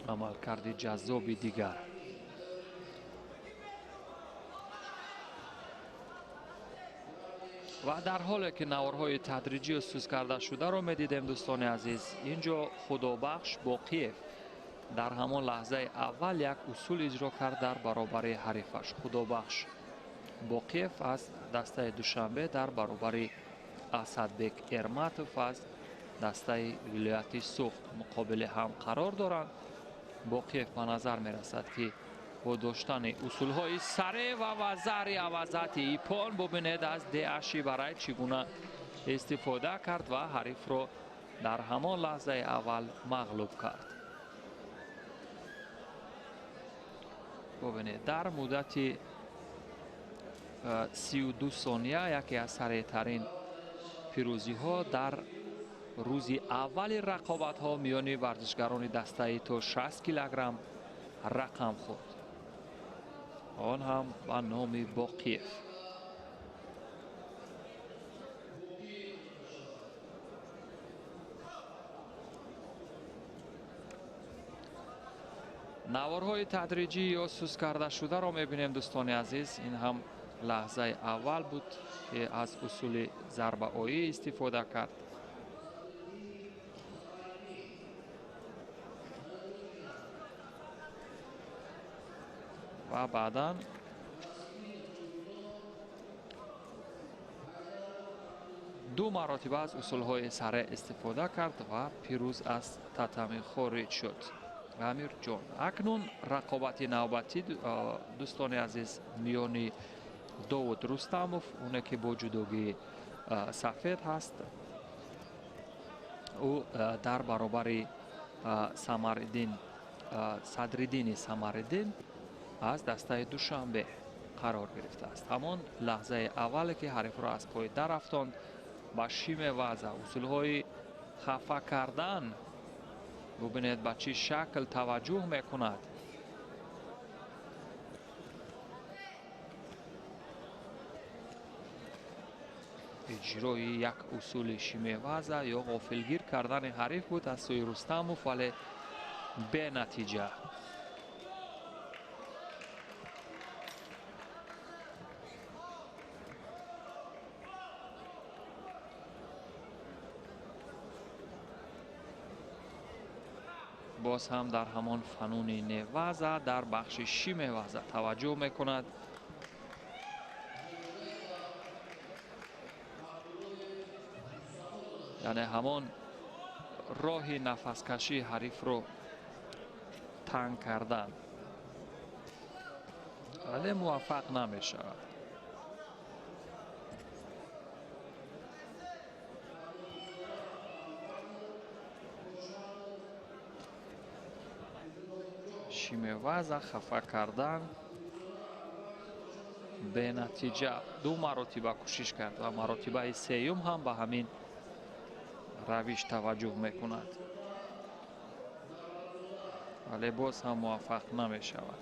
[SPEAKER 1] عملکرد جذاب دیگر. و در حالی که نوارهای تدریجی و سوز کرده شده رو میدیدیم دوستان عزیز، اینجا خدابخش باقیف در همان لحظه اول یک اصول اجرا کرد در برابر حریفش. خدابخش باقیف از دسته دوشنبه در برابر اسدبک ارماتوف از دسته ولایت سوخت مقابل هم قرار دارند. باقیف به نظر می رسد که با داشتن اصول های سره و وزاری عوضات ایپان ببینید از دهشی برای چگونه استفاده کرد و حریف را در همان لحظه اول مغلوب کرد. ببینید در مدت 32 ثانیه یکی از سریعترین پیروزی ها در روز اول رقابت ها میان ورزشگران دسته تا 60 کیلوگرم رقم خورد، آن هم به نام باقیف. نوارهای تدریجی یا سوز کرده شده را میبینیم دوستان عزیز. این هم لحظه اول بود که از اصول ضربه آیی استفاده کرد و بعدا دو مراتب از اصول های سره استفاده کرد و پیروز از تتمی خارج شد. امیر جان اکنون رقابت نوبتی دوستان عزیز میان داود رستموف، اونه که با جدوگی سفید هست، او در برابر صدرالدین سمرالدین از دسته دوشنبه قرار گرفته است. همان لحظه اول که حریف را از پای در افتاند با شیم وضع اصول های خفه کردن. ببینید به چه شکل توجه میکند. اجرای یک اصول شیم وضع یا غافلگیر کردن حریف بود از سوی رستموف، ولی به نتیجه. باز هم در همان فنون نوزه در بخش شیم وزه توجه میکند. یعنی همان راه نفس کشی حریف رو تنگ کردن، ولی موفق نمی شود. شیم وزه خفه کردن به نتیجه. دو مراتبه کوشش کرد و مراتبه سیوم هم به همین روش توجه میکند، ولی باز هم موفق نمی شود.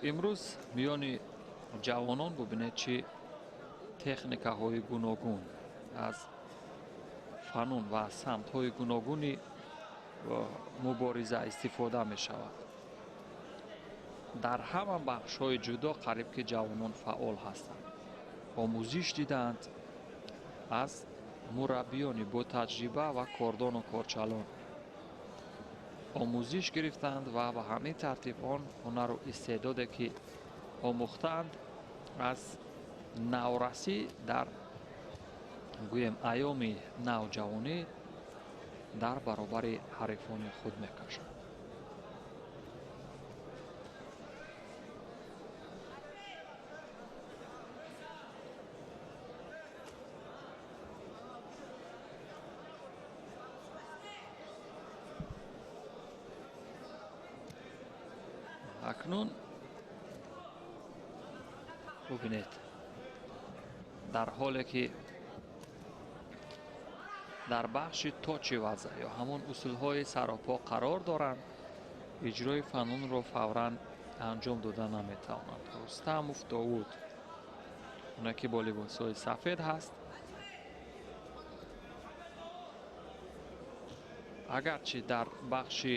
[SPEAKER 1] امروز میانی جوانان ببینید چی تکنیک های گوناگون از فنون و سمت های گوناگونی مبارزه استفاده می شود. در همه بخش های جدا قریب که جوانان فعال هستند. آموزش دیدند از مربیانی با تجربه و کاردان و کارچلان. آموزش گرفتند و به همین ترتیب آن هنر و استعدادی که آموختند از نورسی در گویم ایام نوجوانی در برابر حریفان خود میکشند. اکنون ببینید در حالی که در بخش توچ وضع یا همون اصول های سراپا قرار دارند، اجرای فنون رو فوراً انجام داده نمیتوانند. رستم و داوود اونا که با لباس های سفید هست، اگرچه در بخش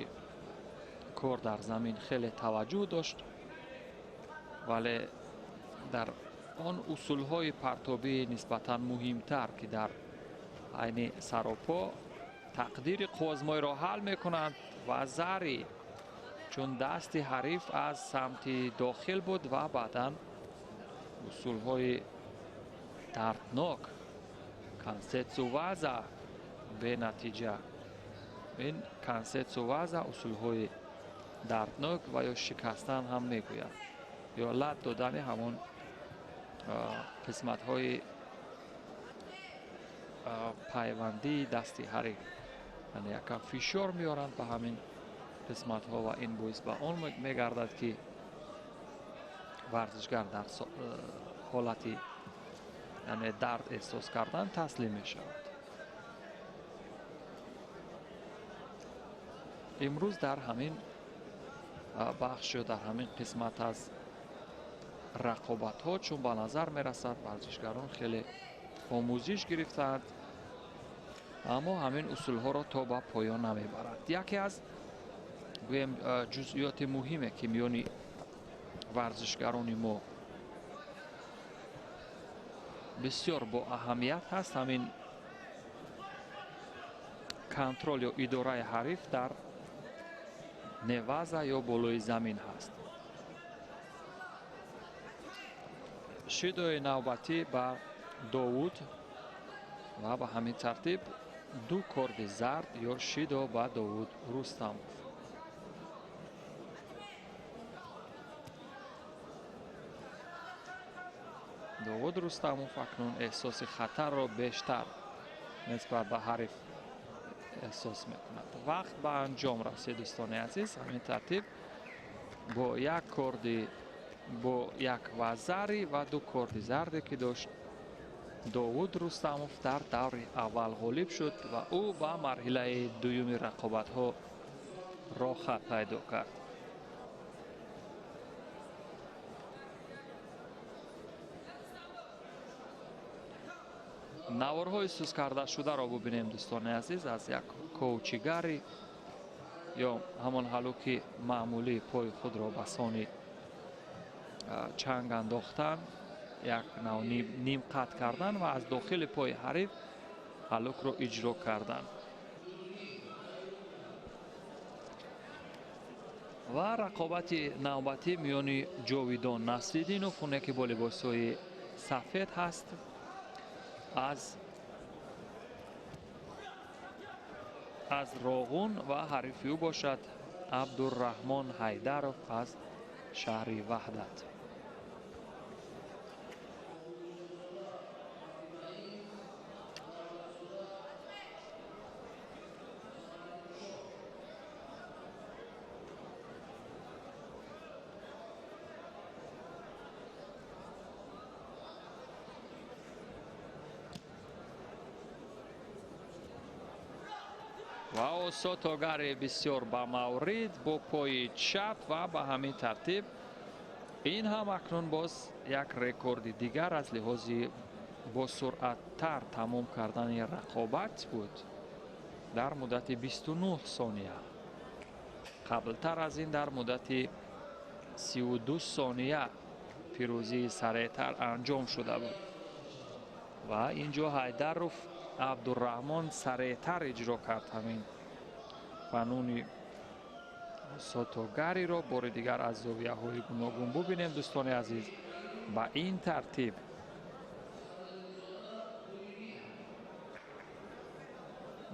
[SPEAKER 1] کار در زمین خیلی توجه داشت، ولی در آن اصول های پرتابی نسبتاً مهمتر که در عین سراپا تقدیر قوزمای را حل میکنند و زری چون دست حریف از سمت داخل بود و بعدا اصول های دردناک کنسیتسو وضع به نتیجه این کنسیتسو وضع اصول های دردناک و یا شکستن هم میگوید یا لط دادن همون قسمت های پیوندی دستی حریف، یعنی یکم فشار میارند به همین قسمت ها و این باعث به آن میگردد که ورزشگر در حالتی یعنی درد احساس کردن تسلیم می شود. امروز در همین بخش و در همین قسمت از رقابت ها چون به نظر می رسد ورزشگران خیلی آموزش گرفتند، اما همین اصول ها را تا به پایان نمی برند. یکی از جزئیات مهمه که میانی ورزشگران ما بسیار با اهمیت هست، همین کنترل یا اداره حریف در نوازه یا بالای زمین هست. شیدوی نوبتی به داوود و به همین ترتیب دو کارد زرد یا شیدو به داوود رستم. داوود رستموف اکنون احساس خطر را بیشتر نسبت به حریف احساس میکند. وقت به انجام رسید دوستان عزیز. همین ترتیب با یک کارد با یک وزری و دو کارد زردی که داشت داوود رستموف در دور اول غالب شد و او به مرحله دوم رقابت ها راه خط پیدا کرد. نوارهای سوز کرده شده را ببینیم دوستان عزیز از یک کوچیگری یا همان حلوک معمولی پای خود را به سان چنگ انداختن، یک نوع نیم قطع کردن و از داخل پای حریف حلوک را اجرا کردن و رقابت نوبتی میان جاویدان نصرالدینوف اون که با لباس‌های سفید هست از راغون و حریفی او باشد عبدالرحمن حیدروف از شهر وحدت. و اساتگر بسیار با مورد با پای چپ و به همین ترتیب این هم اکنون باز یک رکورد دیگر از لحاظ با سرعت تر تمام کردن رقابت بود در مدت 29 ثانیه. قبلتر از این در مدت 32 ثانیه پیروزی سریعتر انجام شده بود و اینجا حیدرروف عبدالرحمن سریعتر اجرا کرد همین قانون ساتوگری را. بار دیگر از زاویه های گوناگون ببینیم دوستان عزیز. با این ترتیب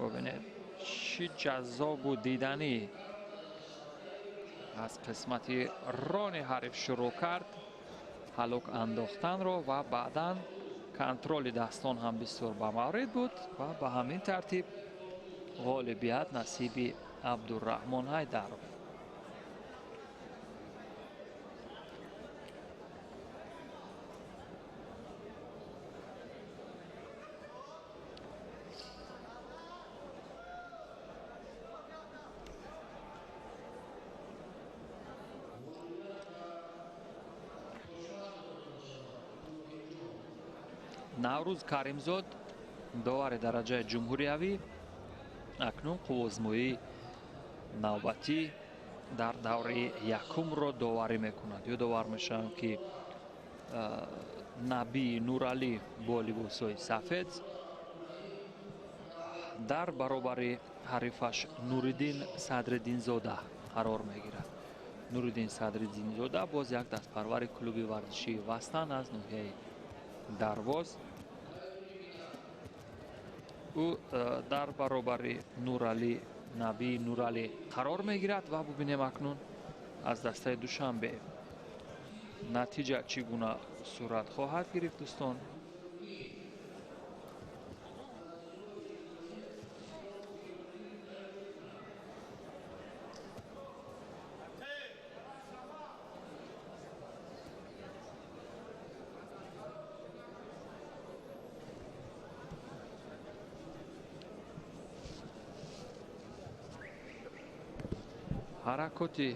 [SPEAKER 1] ببینید چی جذاب و دیدنی از قسمت ران حریف شروع کرد هلوک انداختن را و بعدا کنترل دستان هم بسیار به مورد بود و به همین ترتیب غالبیت نصیب عبدالرحمن حیدرروف. наврӯз каримзод довари дараҷаи ҷумҳуриявӣ акнун қуввозмоии навбатӣ дар давраи якумро доварӣ мекунад. ёдовар мешавам ки набии нуралӣ бо либосҳои сафед дар баробари ҳарифаш нуриддин садриддинзода қарор мегирад. нуриддин садриддинзода боз як дастпарвари клуби варзишии вастан аз ноҳияи дарвоз. ӯ дар баробари нуралӣ набии нуралӣ қарор мегирад ва бубинем акнун аз дастаи душанбе натиҷа чӣ гуна сурат хоҳад гирифт дӯстон. ҳаракоти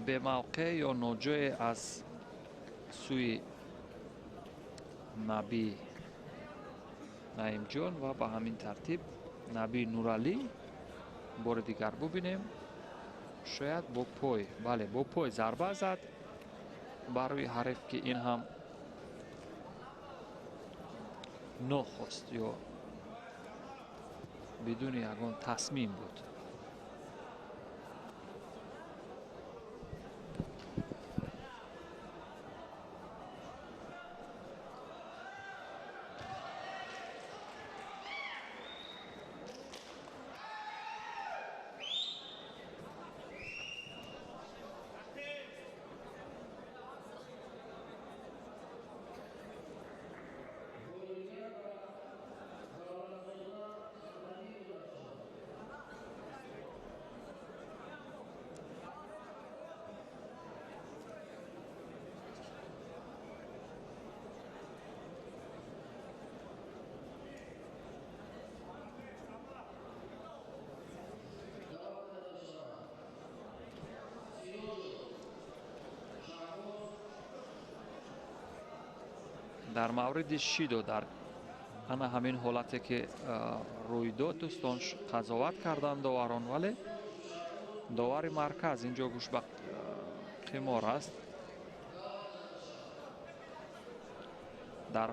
[SPEAKER 1] бемавқеъ ё ноҷое аз сӯи наби наимҷон ва ба ҳамин тартиб наби нуралӣ бори дигар бубинем. шояд бо пой, бале бо пой зарба зад бар рӯи ҳариф ки ин ҳам нохост ё бидуни ягон тасмим буд. дар мавриди шидо дар ана ҳамин ҳолате ки рӯй дод дӯстон қазоват карданд доварон, вале довари марказ инҷо гӯш ба қимор аст. дар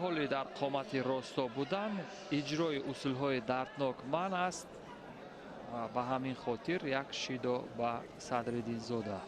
[SPEAKER 1] ҳоли дар қомати росто будан иҷрои усулҳои дарднок манъ аст. ба ҳамин хотир як шидо ба садриддинзода.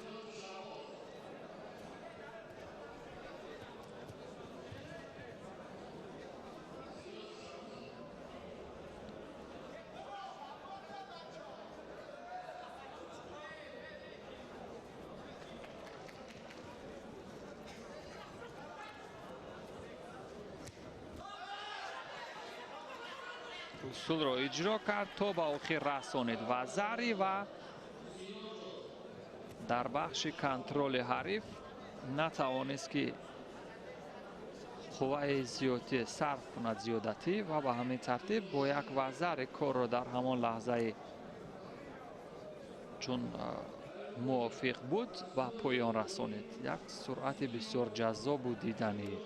[SPEAKER 1] усулро иҷро кард то ба охир расонид ва зари ва дар бахши контроли ҳариф натавонист ки қувваи зиёдӣ сарф кунад зиёдатӣ ва ба ҳамин тартиб бо як вазари корро дар ҳамон лаҳзаи чун موافق بود و پایان رسانید. یک سرعت بسیار جذاب و دیدنی.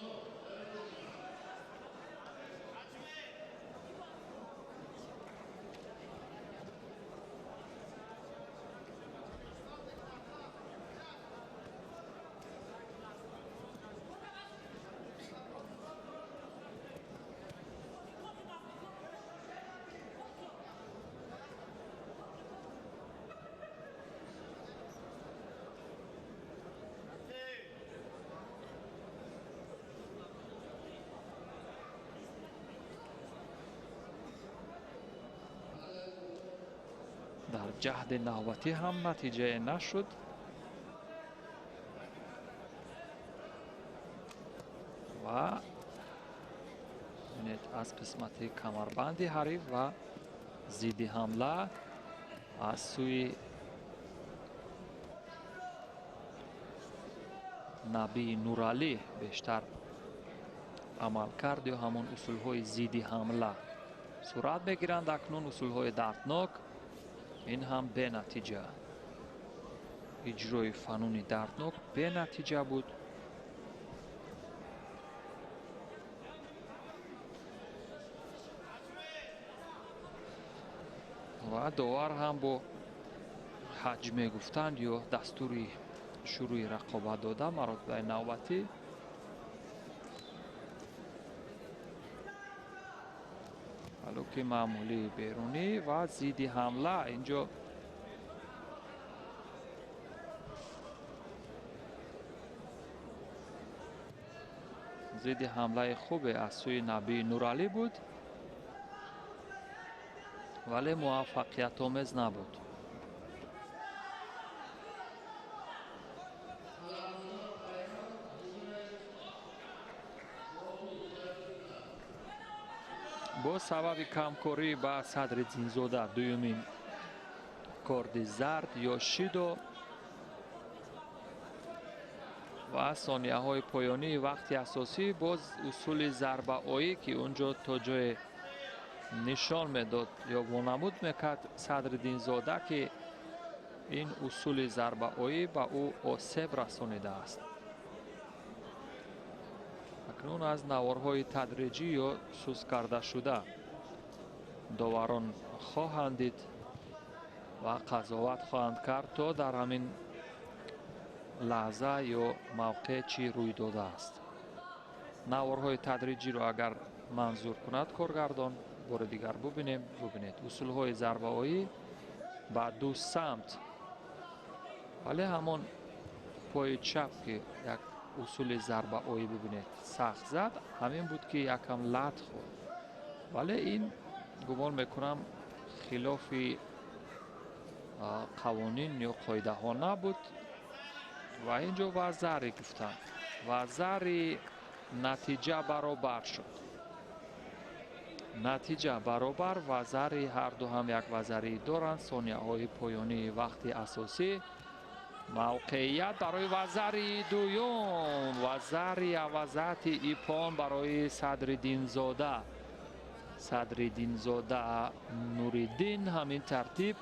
[SPEAKER 1] در جهد نوبتی هم نتیجه نشد. و از قسمت کمربندی حریف و ضد حمله از سوی نبی نورعلی بیشتر عمل کرد یا همون اصول های ضد حمله صورت بگیرند. اکنون اصول های دردناک این هم به نتیجه. اجرای فنونی دردناک به نتیجه بود. و داور هم با حجم گفتند یا دستوری شروع رقابت داده مراتب نوبتی. حلوک معمولی بیرونی و ضد حمله اینجا ضد حمله خوب از سوی نبی نورعلی بود ولی موفقیت آمیز نبود. با سبب کمکاری با صدرالدین زاده دومین کارت زرد یا شیدو و ثانیه های پایانی وقت اساسی باز اصول ضربه آیی که اونجا تا جای نشان میداد یا وانمود میکرد صدرالدین زاده که این اصول ضربه آیی به او آسیب رسانیده است. اکنون از نوارهای تدریجی یا سوس کرده شده داوران خواهند دید و قضاوت خواهند کرد تا در همین لحظه یا موقع چی روی داده است. نوارهای تدریجی رو اگر منظور کند کارگردان بار دیگر ببینید اصول های ضربه آیی با دو سمت ولی همون پای چپ که یک اصول ضربه آیی ببینید سخت زد همین بود که یکم لط خورد ولی این گمان میکنم خلاف قوانین یا قاعده ها نبود و اینجا وزری گفتن وزری نتیجه برابر شد. نتیجه برابر وزری هر دو هم یک وزری دارند. ثانیه های پایانی وقت اساسی موقعیت برای وزری دوم وزری عوضت ایپان برای صدرالدین زاده نوریدین همین ترتیب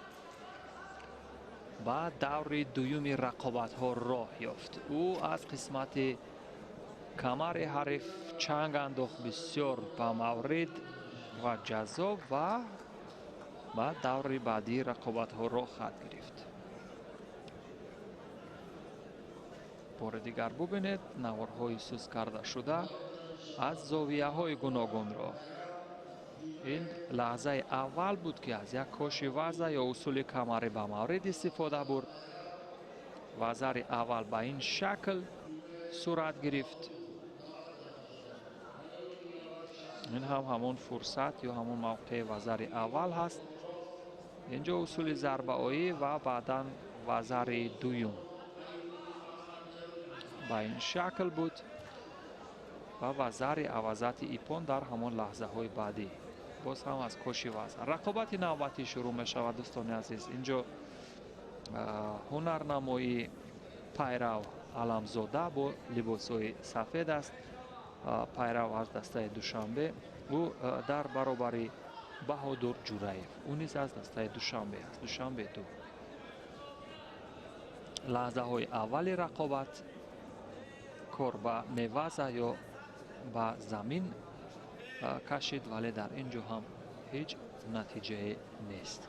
[SPEAKER 1] با دور دوم رقابت ها راه یافت. او از قسمت کمر حریف چنگ انداخت بسیار با مورد و جذاب و با دور بعدی رقابت ها راه خواهد گرفت. بار دیگر ببینید نوارهای سوس کرده شده از زاویه های گوناگون را. این لحظه اول بود که از یک کاش وزر یا اصول کمری به مورد استفاده برد. وزر اول به این شکل صورت گرفت. این هم همون فرصت یا همون موقع وزر اول هست. اینجا اصول ضربه آیی و بعدا وزر دوم به این شکل بود و وزر عوضت ایپان در همون لحظه های بعدی باز هم از کشی وزر. رقابت نوبتی شروع می شود دوستان عزیز. اینجا هنرنمایی پیرو علمزاده با لباس های سفید است. پیرو از دسته دوشنبه او در برابری بهادر جورایف او نیز از دسته دوشنبه است. دوشنبه دو лаҳзаҳои аввали рақобат кор ба меваза ё ба замин кашид, вале дар ин ҷо ҳам ҳеҷ натиҷае нест.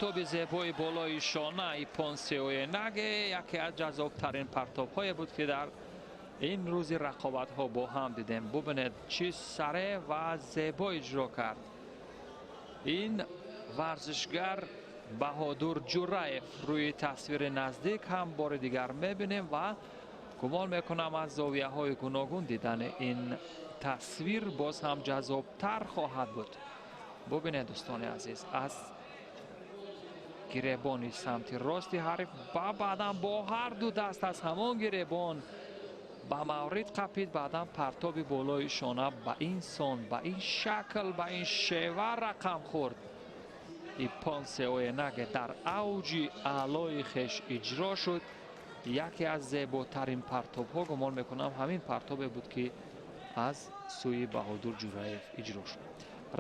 [SPEAKER 1] партоби зебои болои шонаи Понсе Оенаге яке аз ҷаззобтарин партобҳое буд, ки дар ин рӯзи рақобатҳо бо ҳам дидем. Бубинед чӣ саре ва зебо иҷро кард ин варзишгар Баҳодур Ҷураев. Рӯи тасвири наздик ҳам бори дигар мебинем ва гумон мекунам аз зовияҳои гуногун дидани ин тасвир боз ҳам ҷаззобтар хоҳад буд. Бубинед дӯстони азиз, аз гиребони самти рости ҳариф ба баъдан бо ҳарду даст аз ҳамон гиребон ба маврид қапид. Баъдан партоби болои шона ба ин сон, ба ин шакл, ба ин шева рақам хӯрд. И Понсе Оенаге дар авҷи аълои хеш иҷро шуд. яке аз зеботарин партобҳо гумон мекунам ҳамин партобе буд, ки аз сӯи Баҳодур Ҷураев иҷро шуд.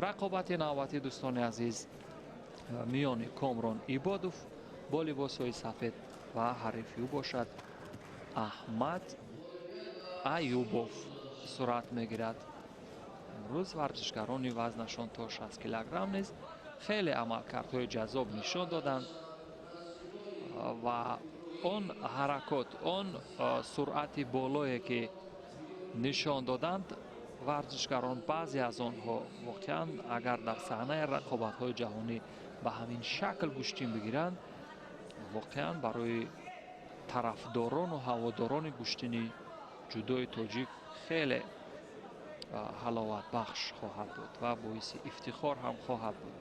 [SPEAKER 1] рақобати навбатӣ дӯстони азиз миёни Комрон Ибодов бо либосҳои сафед ва ҳарифи ӯ бошад Аҳмад Аюбов сурат мегирад. имрӯз варзишгарони вазнашон то 60 килограмм низ хеле амалкардҳои ҷаззоб нишон доданд ва он ҳаракот, он суръати болое ки нишон доданд варзишгарон, баъзе аз онҳо воқеан агар дар саҳнаи рақобатҳои ҷаҳонӣ ба ҳамин шакл гӯштин бигиранд, воқеан барои тарафдорону ҳаводорони гӯштини ҷудои тоҷик хеле ҳаловатбахш хоҳад буд ва боиси ифтихор ҳам хоҳад буд.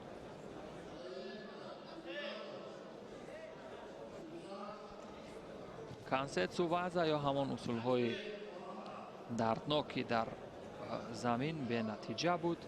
[SPEAKER 1] Кансетсу ваза ё ҳамон усулҳои дардноки дар замин бенатиҷа буд.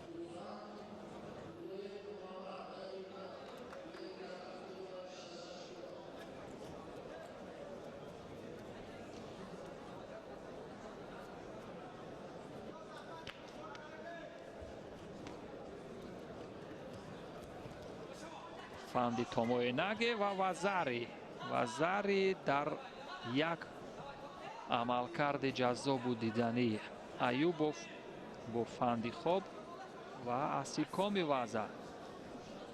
[SPEAKER 1] Фанди Томоенаге ва Вазари дар як амалкарди ҷаззобу диданӣ. Аюбов бо фанди хоб ва асикоми ваза.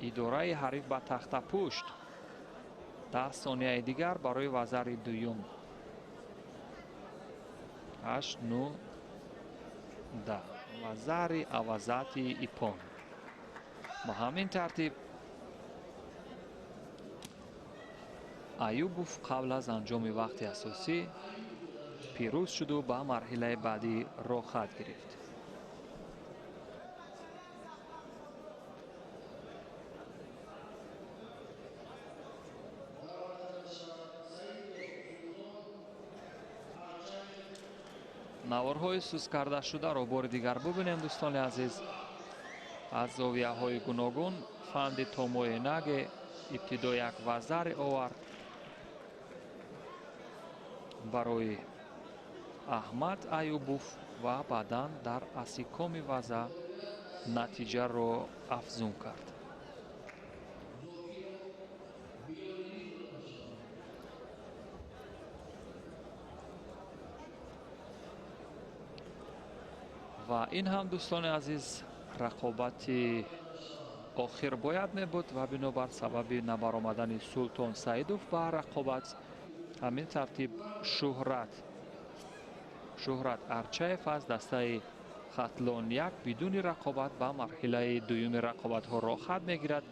[SPEAKER 1] Идораи ҳариф ба тахтапушт. 10 сонияи дигар барои Вазари дуюм. 8, 9, 10. Вазари авазати Ипон. Ба ҳамин тартиб Аюбов қабл аз анҷоми вақти асосӣ пирӯз шуду ба марҳилаи баъдӣ роҳ хат гирифт. наворҳои сӯзкардашударо бори дигар бубинем дӯстони азиз. аз зовияҳои гуногун Фанди Томоенаге ибтидо як вазаре овард барои Аҳмад Аюбов ва баъдан дар асикоми ваза натиҷаро афзун кард. ва ин ҳам дӯстони азиз рақобати охир бояд мебуд ва бинобар сабаби набаромадани Султон Саидов ба рақобат ҳамин тартиб Шӯҳрат Арчаев аз дастаи Хатлон 1 бидуни рақобат ба марҳилаи дуюми рақобатҳо роҳ хат мегирад.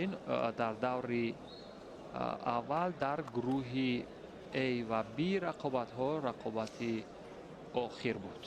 [SPEAKER 1] ин дар даври аввал дар гурӯҳи A ва B рақобатҳо рақобати охир буд.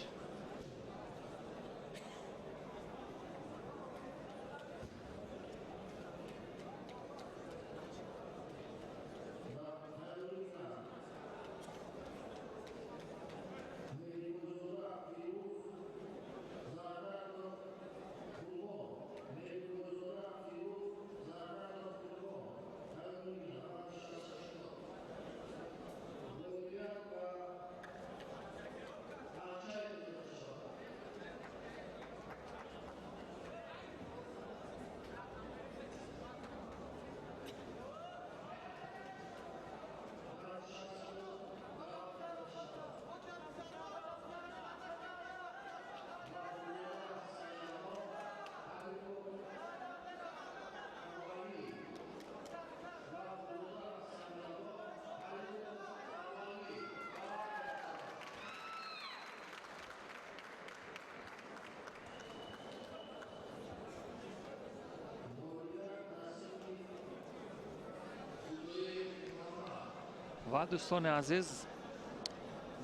[SPEAKER 1] ва дӯстони азиз,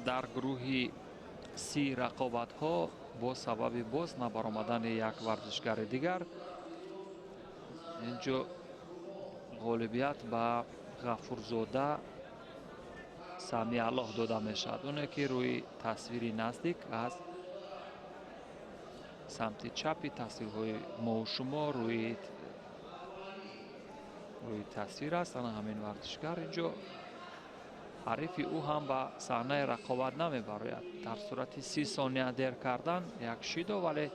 [SPEAKER 1] дар гурӯҳи си рақобатҳо бо сабаби боз набаромадани як варзишгари дигар инҷо ғолибият ба ғафурзода Самиаллоҳ дода мешавад. оне ки рӯи тасвири наздик аз самти чапи тасвирҳои мову шумо рӯи тасвир аст. ана ҳамин варзишгар инҷо ҳарифи ӯ ҳам ба саҳнаи рақобат намебарояд. дар сурати 30 сония дер кардан як шидо, вале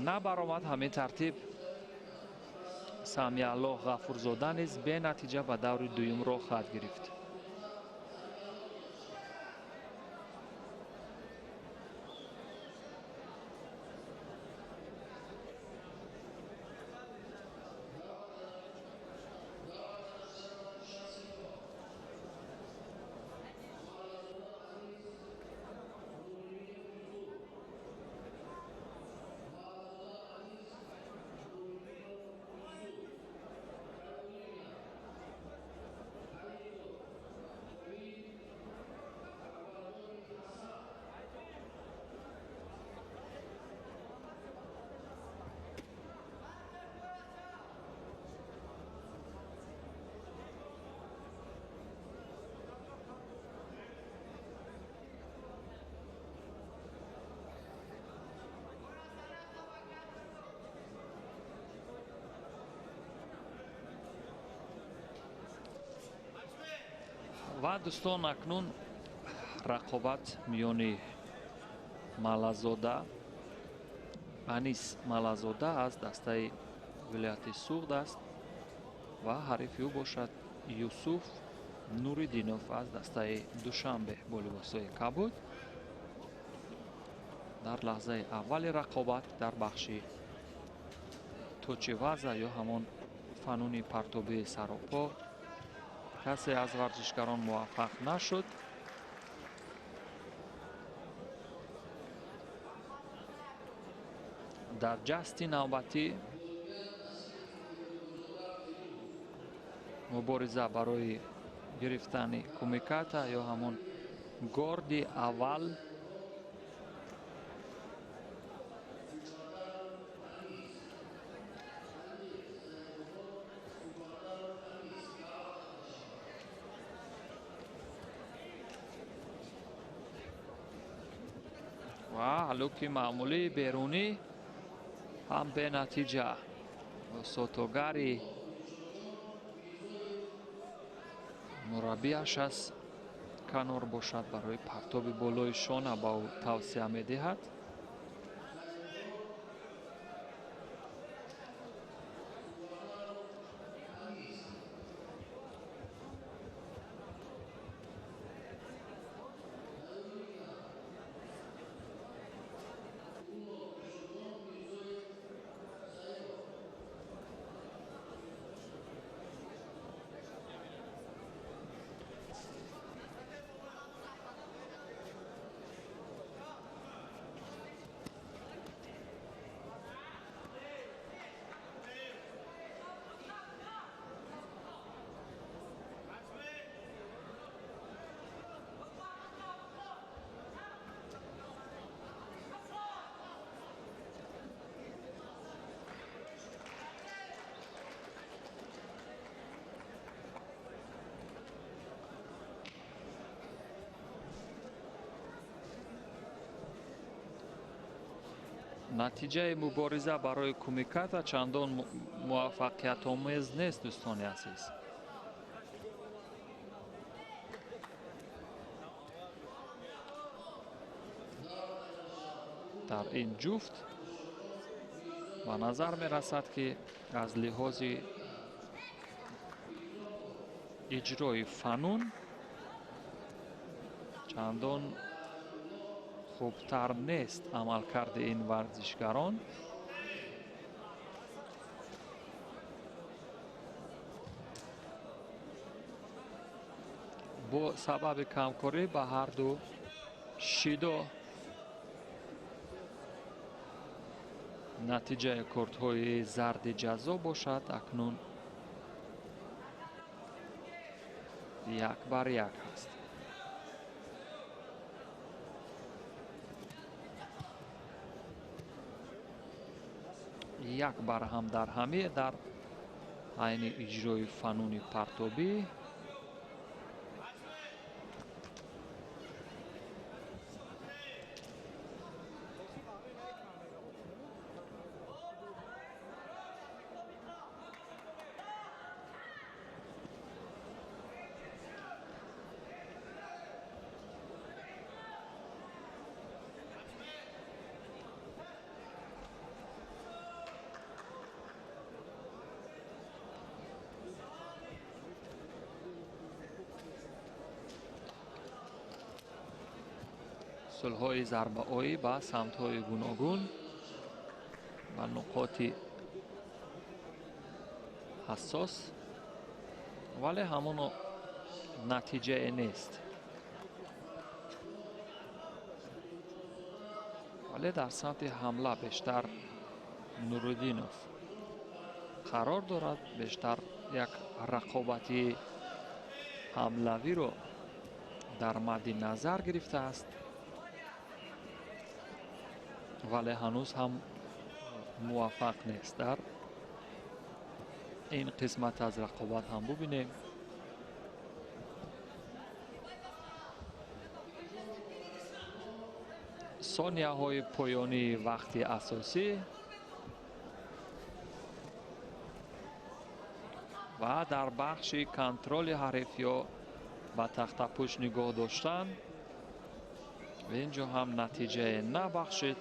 [SPEAKER 1] набаромад. ҳамин тартиб Самиаллоҳ ғафурзода низ бенатиҷа ба даври дуюм роҳ хат гирифт. ва дӯстон, акнун рақобат миёни Малазода, Анис Малазода аз дастаи вилояти Суғд аст ва ҳарифи ӯ бошад Юсуф Нуриддинов аз дастаи Душанбе бо либосҳои кабуд. дар лаҳзаи аввали рақобат дар бахши точеваза ё ҳамон фануни партобии саропо касе аз варзишгарон муваффақ нашуд. дар ҷасти навбатӣ мубориза барои гирифтани кумиката ё ҳамон горди аввал ва ҳалуки маъмулии берунӣ ҳам бенатиҷа. сотогари мураббиаш аз канор бошад барои партоби болои шона ба ӯ тавсия медиҳад. натиҷаи мубориза барои кумиката чандон муваффақиятомез нест, дӯстони азиз. дар ин ҷуфт ба назар мерасад ки аз лиҳози иҷрои фанун чандон хубтар нест амалкарди ин варзишгарон. бо сабаби камкорӣ ба ҳарду шидо натиҷаи кортҳои зарди ҷазо бошад. акнун 1 бар 1 ҳаст. як бар ҳам дар ҳамӣ дар айни иҷрои фануни партобӣ. сулҳои зарбаоӣ ба самтҳои гуногун ба нуқоти ҳассос, вале ҳамон натиҷае нест. вале дар самти ҳамла бештар Нуруддинов қарор дорад, бештар як рақобати ҳамлавиро дар мадди назар гирифтааст, вале ҳанӯз ҳам муваффақ нест. дар ин қисмат аз рақобат ҳам бубинем сонияҳои поёнии вақти асосӣ ва дар бахши контроли ҳариф ё ба тахтапӯш нигоҳ доштан. инҷо ҳам натиҷае набахшид.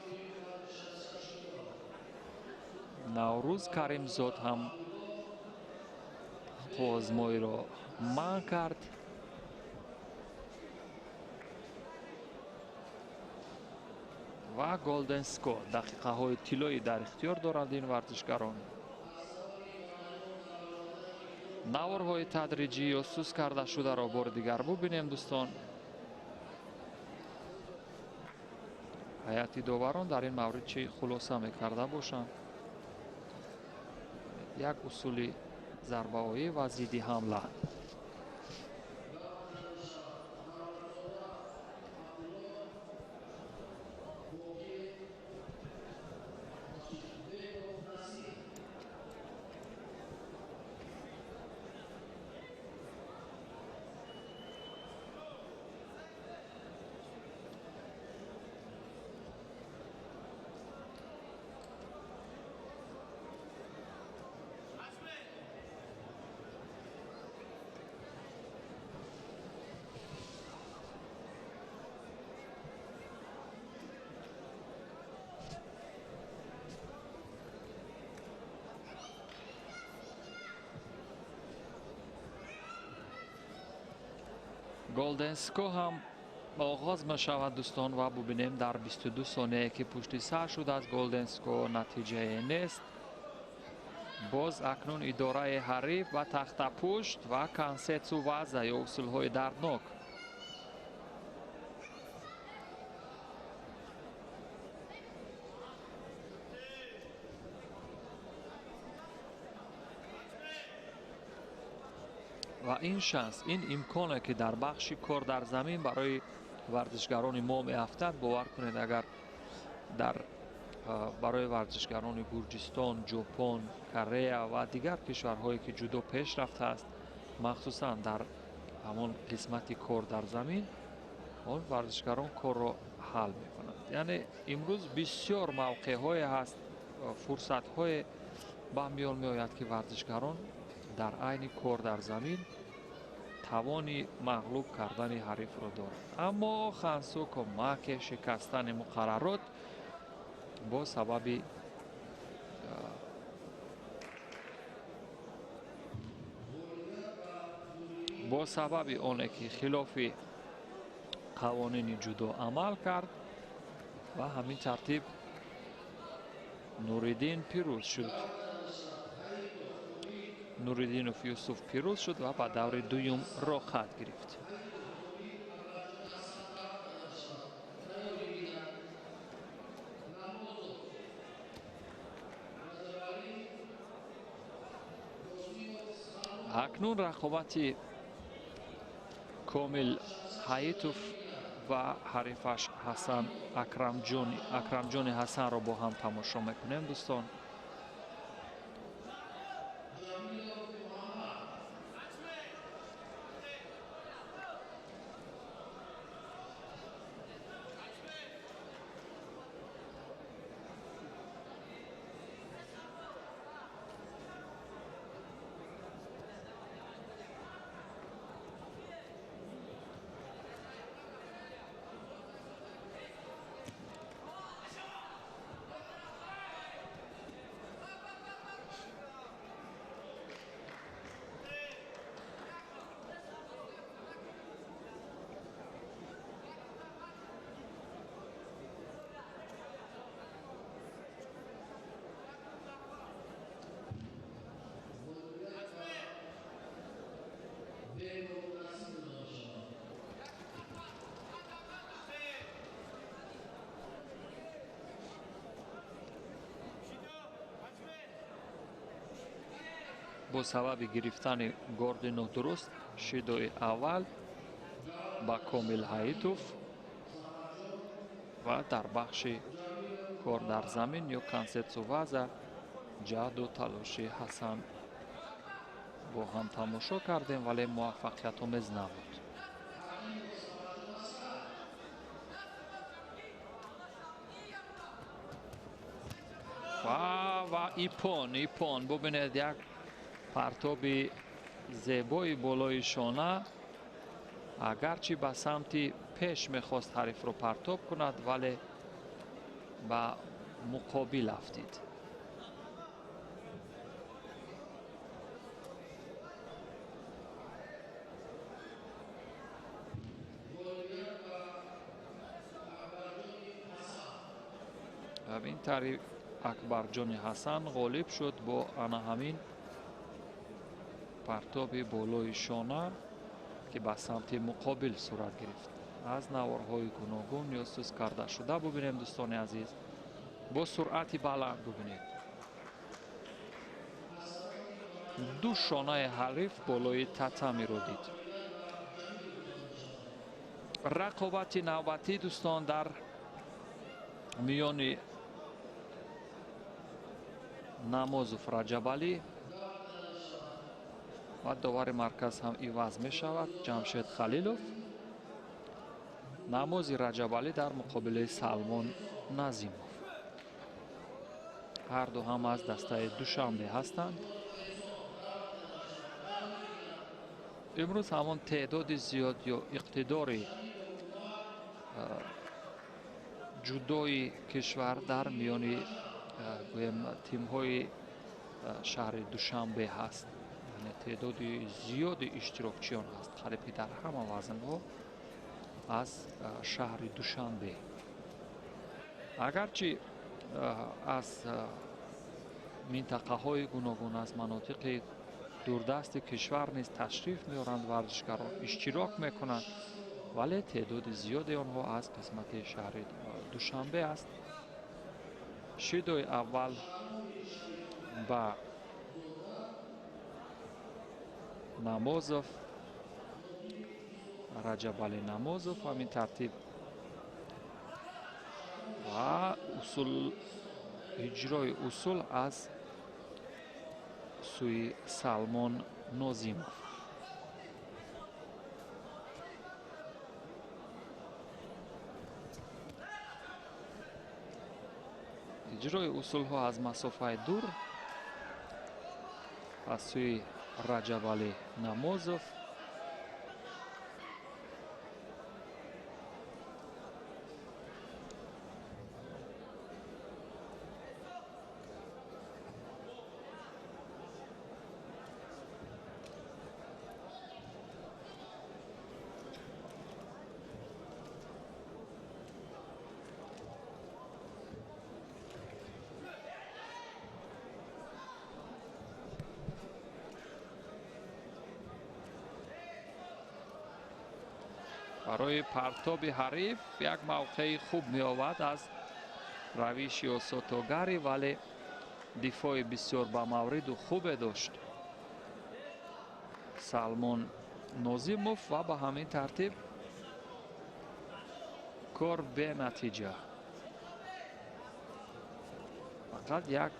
[SPEAKER 1] Наврӯз Каримзод ҳам қувозмоиро манъ кард. ва Голден Sco дақиқаҳои тиллоӣ дар ихтиёр доранд ин варзишгарон. наворҳои тадриҷӣ ё суст кардашударо бори дигар бубинем дӯстон. ҳайати доварон дар ин маврид чӣ хулоса мекарда бошанд. як усули зарбаоӣ ва зидди ҳамла. Голден Sco ҳам оғоз мешавад дӯстон ва бубинем дар 22 сонияе ки пушти сар шудааст Голден Sco натиҷае нест. боз акнун идораи ҳариф ба тахтапушт ва Кансетсу ваза ё усулҳои дарднок. ва ин шанс, ин имконе ки дар бахши кор дар замин барои варзишгарони мо меафтад, бовар кунед агар барои варзишгарони Гурҷистон, Ҷопон, Корея ва дигар кишварҳое ки ҷудо пеш рафтааст, махсусан дар ҳамон қисмати кор дар замин, он варзишгарон корро ҳал мекунанд. яъне имрӯз бисёр мавқеъҳое ҳаст, фурсатҳое ба миён меояд ки варзишгарон дар айни кор дар замин тавони мағлуб кардани ҳарифро доранд. аммо Хансу кӯмаки шикастани муқаррарот бо сабаби оне ки хилофи қавонини ҷудо амал кард ва ҳамин тартиб Нуриддин пирӯз шуд. Нуриддинов Юсуф пирӯз шуд ва ба даври дуюм роҳ хат гирифт. акнун рақобати کومیل حیاتوف و حریفش حسن اکرمجان حسن را با هم تماشا میکنیم دوستان. با سبب گرفتن گارد نادرست شیدوی اول با کومیل حیاتوف و در بخش کار در زمین یا کنسپت وضع جهد و تلاش حسن با هم تماشا کردیم ولی موفقیت آمیز نبود. و ایپون ببینید یک پرتاب زیبای بالای شانه، اگرچه به سمت پیش میخواست حریف رو پرتاب کند ولی به مقابل افتید. همین طریق اکبرجان حسن غالب شد با آن همین پرتاب بالای شانه که به سمت مقابل صورت گرفت. از نوارهای گوناگون یا سوس کرده شده ببینیم دوستان عزیز. با سرعت بلند ببینید دو شانه حریف بالای تتمی رو دید. رقابت نوبتی دوستان در میان نمازوف رجبالی و داور مرکز هم عوض می شود. جمشید خلیلوف. نماز رجبالی در مقابل سلمان نظیموف. هر دو هم از دسته دوشنبه هستند. امروز همان تعداد زیاد یا اقتدار جدای کشور در میان تیم های شهر دوشنبه هست. یعنی تعداد زیاد اشتراکچیان هست خریپی در همه وزن ها از شهر دوشنبه. اگرچه از منطقه های گوناگون از مناطق دوردست کشور نیز تشریف میارند ورزشکاران اشتراک میکنند ولی تعداد زیاد آنها از قسمت شهر دوشنبه است. شیدوی اول با نمازوف رجبالی نمازوف همین ترتیب و اصول اجرای اصول از سوی سلمان نظیموف. اجرای اصول ها از مسافه دور از سوی رجبالی نمازوف. برای پرتاب حریف یک موقع خوب می آورد از روش یا ساتوگری ولی دفاع بسیار با مورد و خوب داشت سلمان نوزیموف و به همین ترتیب کار به نتیجه. فقط یک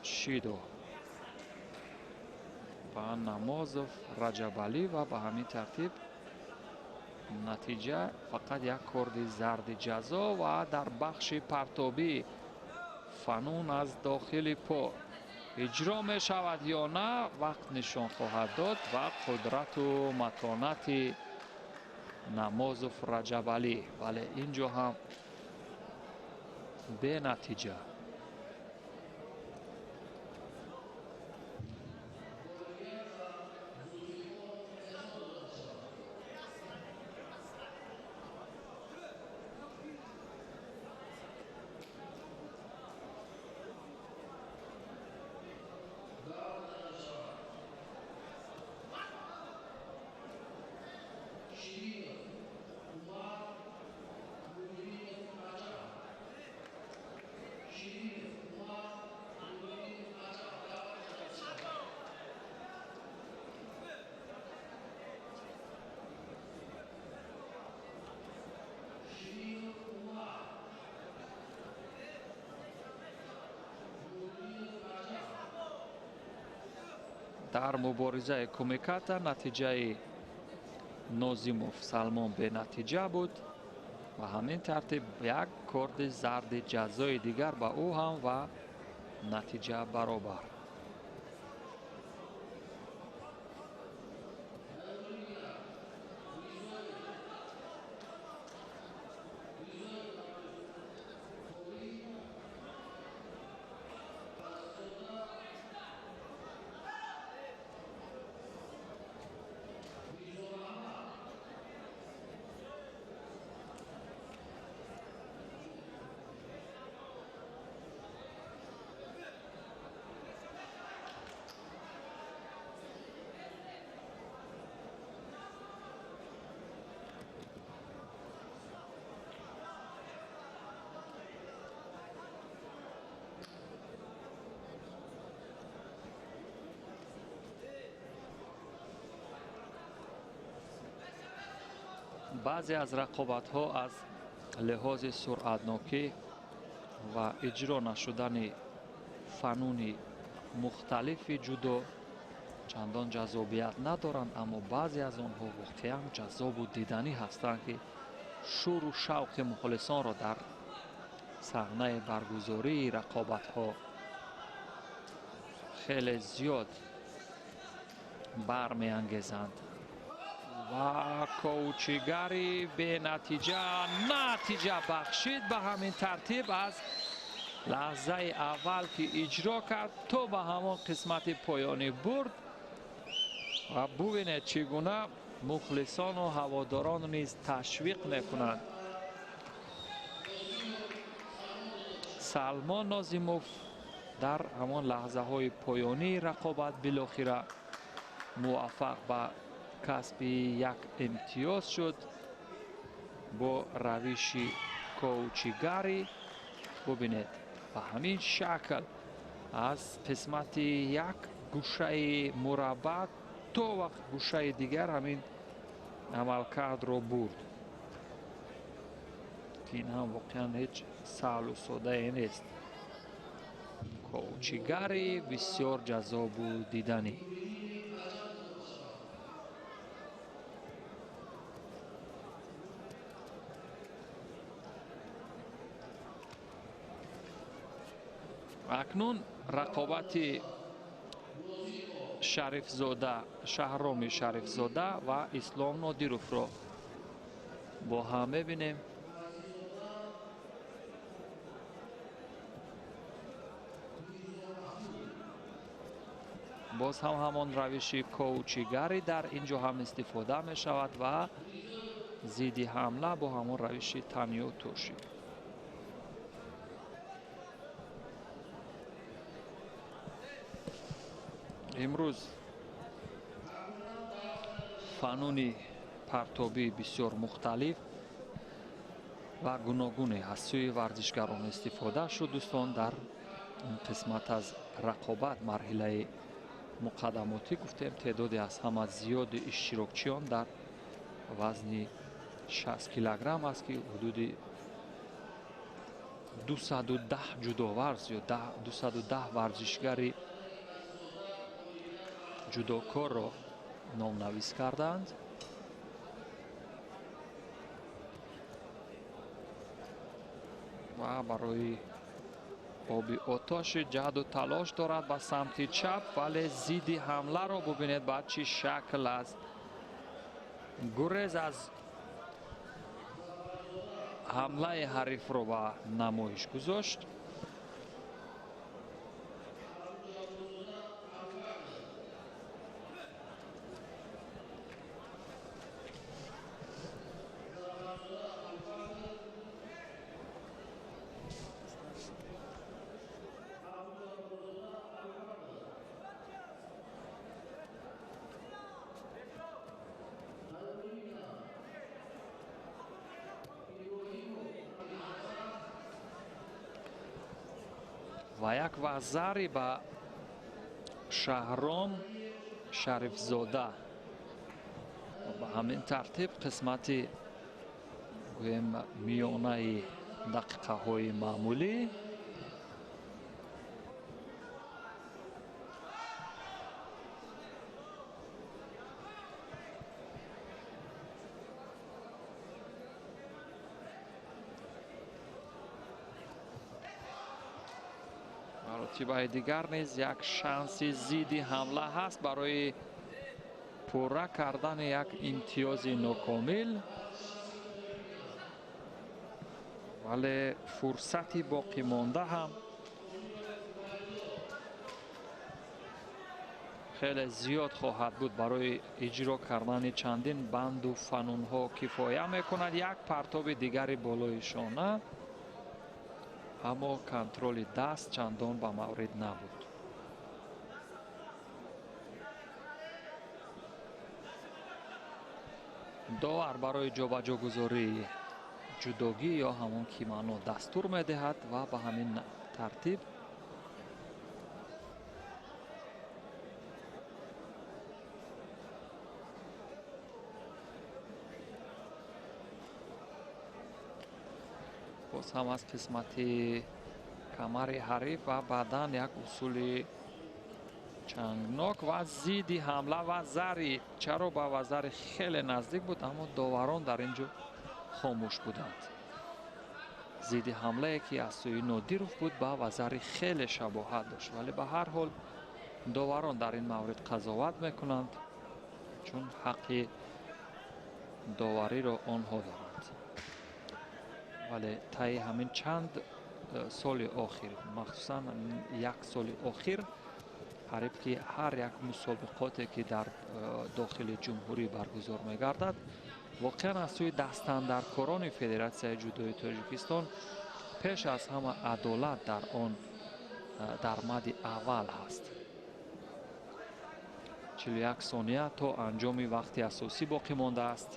[SPEAKER 1] شیدو با نمازوف رجبالی و به همین ترتیب نتیجه فقط یک کارد زرد جزا و در بخش پرتابی فنون از داخل پا اجرا می شود یا نه وقت نشان خواهد داد و قدرت و متانت نمازوف رجبالی. ولی اینجا هم به نتیجه. در مبارزه کمیکات نتیجه نوزیموف سلمان به نتیجه بود و همین ترتیب یک کارد زرد جزای دیگر به او هم و نتیجه برابر. بعضی از رقابت ها از لحاظ سرعتناکی و اجرا نشدن فنون مختلف جدا چندان جذابیت ندارند، اما بعضی از آنها وقتی هم جذاب و دیدنی هستند که شور و شوق مخلصان را در صحنه برگزاری رقابت ها خیلی زیاد برمی انگیزند. و کوچیگری به نتیجه بخشید. به همین ترتیب از لحظه اول که اجرا کرد تو به همان قسمت پایانی برد و ببینید چگونه مخلصان و هواداران نیز تشویق میکنند. سلمان نوزیموف در همان لحظه های پایانی رقابت بالاخره موفق به کسب یک امتیاز شد با روش کوچیگری. ببینید به همین شکل از قسمت یک گوشه مربع تا وقت گوشه دیگر همین عملکرد را برد. این هم واقعا هیچ سهل و ساده نیست. کوچیگری بسیار جذاب و دیدنی. اکنون رقابت شهرام شریفزاده و اسلام نادیروف را با هم ببینیم. باز هم همان روش کوچیگری در اینجا هم استفاده می شود و زیدی حمله با همان روش تنیو توشی. امروز فنون پرتابی بسیار مختلف و گوناگون از سوی ورزشگران استفاده شد دوستان در این قسمت از رقابت مرحله муқаддамотӣ гуфтем теъдоди аз ҳама зиёди иштирокчиён дар вазни 60 килограмм аст ки ҳудуди 210 ҷудоварз ё 210 варзишгари ҷудокорро номнавис карданд. ва барои оби отоши ҷаҳду талош дорад ба самти чап, вале зидди ҳамларо бубинед ба чӣ шакл аст. гурез аз ҳамлаи ҳарифро ба намоиш гузошт. ва як вазари ба Шаҳром Шарифзода. ба ҳамин тартиб қисмати гӯем миёнаи дақиқаҳои маъмулӣ маротибаи дигар низ як шанси зидди ҳамла ҳаст барои пурра кардани як имтиёзи нокомил, вале фурсати боқимонда ҳам хеле зиёд хоҳад буд. барои иҷро кардани чандин банду фанунҳо кифоя мекунад. як партоби дигари болои шона, аммо контроли даст чандон ба маврид набуд. довар барои ҷобаҷогузории ҷудогӣ ё ҳамон кимано дастур медиҳад ва ба ҳамин тартиб боз ҳам аз қисмати камари ҳариф ва баъдан як усули чангнок ва зидди ҳамла ва зари чаро ба вазари хеле наздик буд, аммо доварон дар ин ҷо хомӯш буданд. зидди ҳамлае ки аз сӯи Нодиров буд ба вазари хеле шабоҳат дошт, вале ба ҳар ҳол доварон дар ин маврид қазоват мекунанд, чун ҳаққи довариро онҳо доранд. вале таи ҳамин чанд соли охир, махсусан як соли охир, қариб ки ҳар як мусобиқоте ки дар дохили ҷумҳурӣ баргузор мегардад воқеан аз сӯи дастандаркорони Федератсияи ҷудои Тоҷикистон пеш аз ҳама адолат дар он дар мадди аввал ҳаст. 41 сония то анҷоми вақти асосӣ боқӣ мондааст.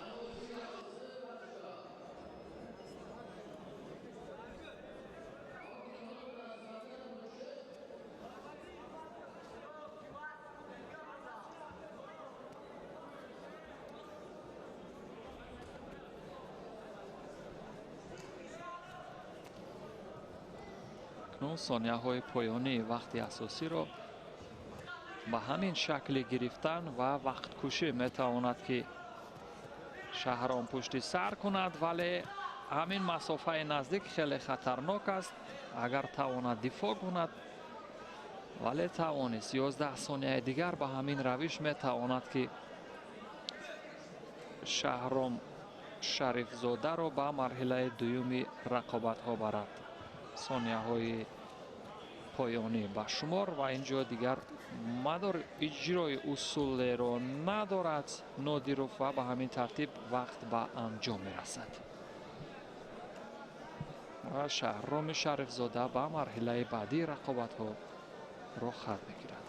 [SPEAKER 1] сонияҳои поёнии вақти асосиро ба ҳамин шакли гирифтан ва вақткушӣ метавонад ки Шаҳром пушти сар кунад, вале ҳамин масофаи наздик хеле хатарнок аст. агар тавонад дифоъ кунад, вале тавонист 11 сонияи дигар ба ҳамин равиш метавонад ки Шаҳром Шарифзодаро ба марҳилаи дуюми рақобатҳо барад. сонияҳои поёнӣ ба шумор ва ин ҷо дигар мадор иҷрои усулеро надорад Нодиров ва ба ҳамин тартиб вақт ба анҷом мерасад. ва Шаҳроми Шарифзода ба марҳилаи баъдии рақобатҳо роҳ хат мегирад.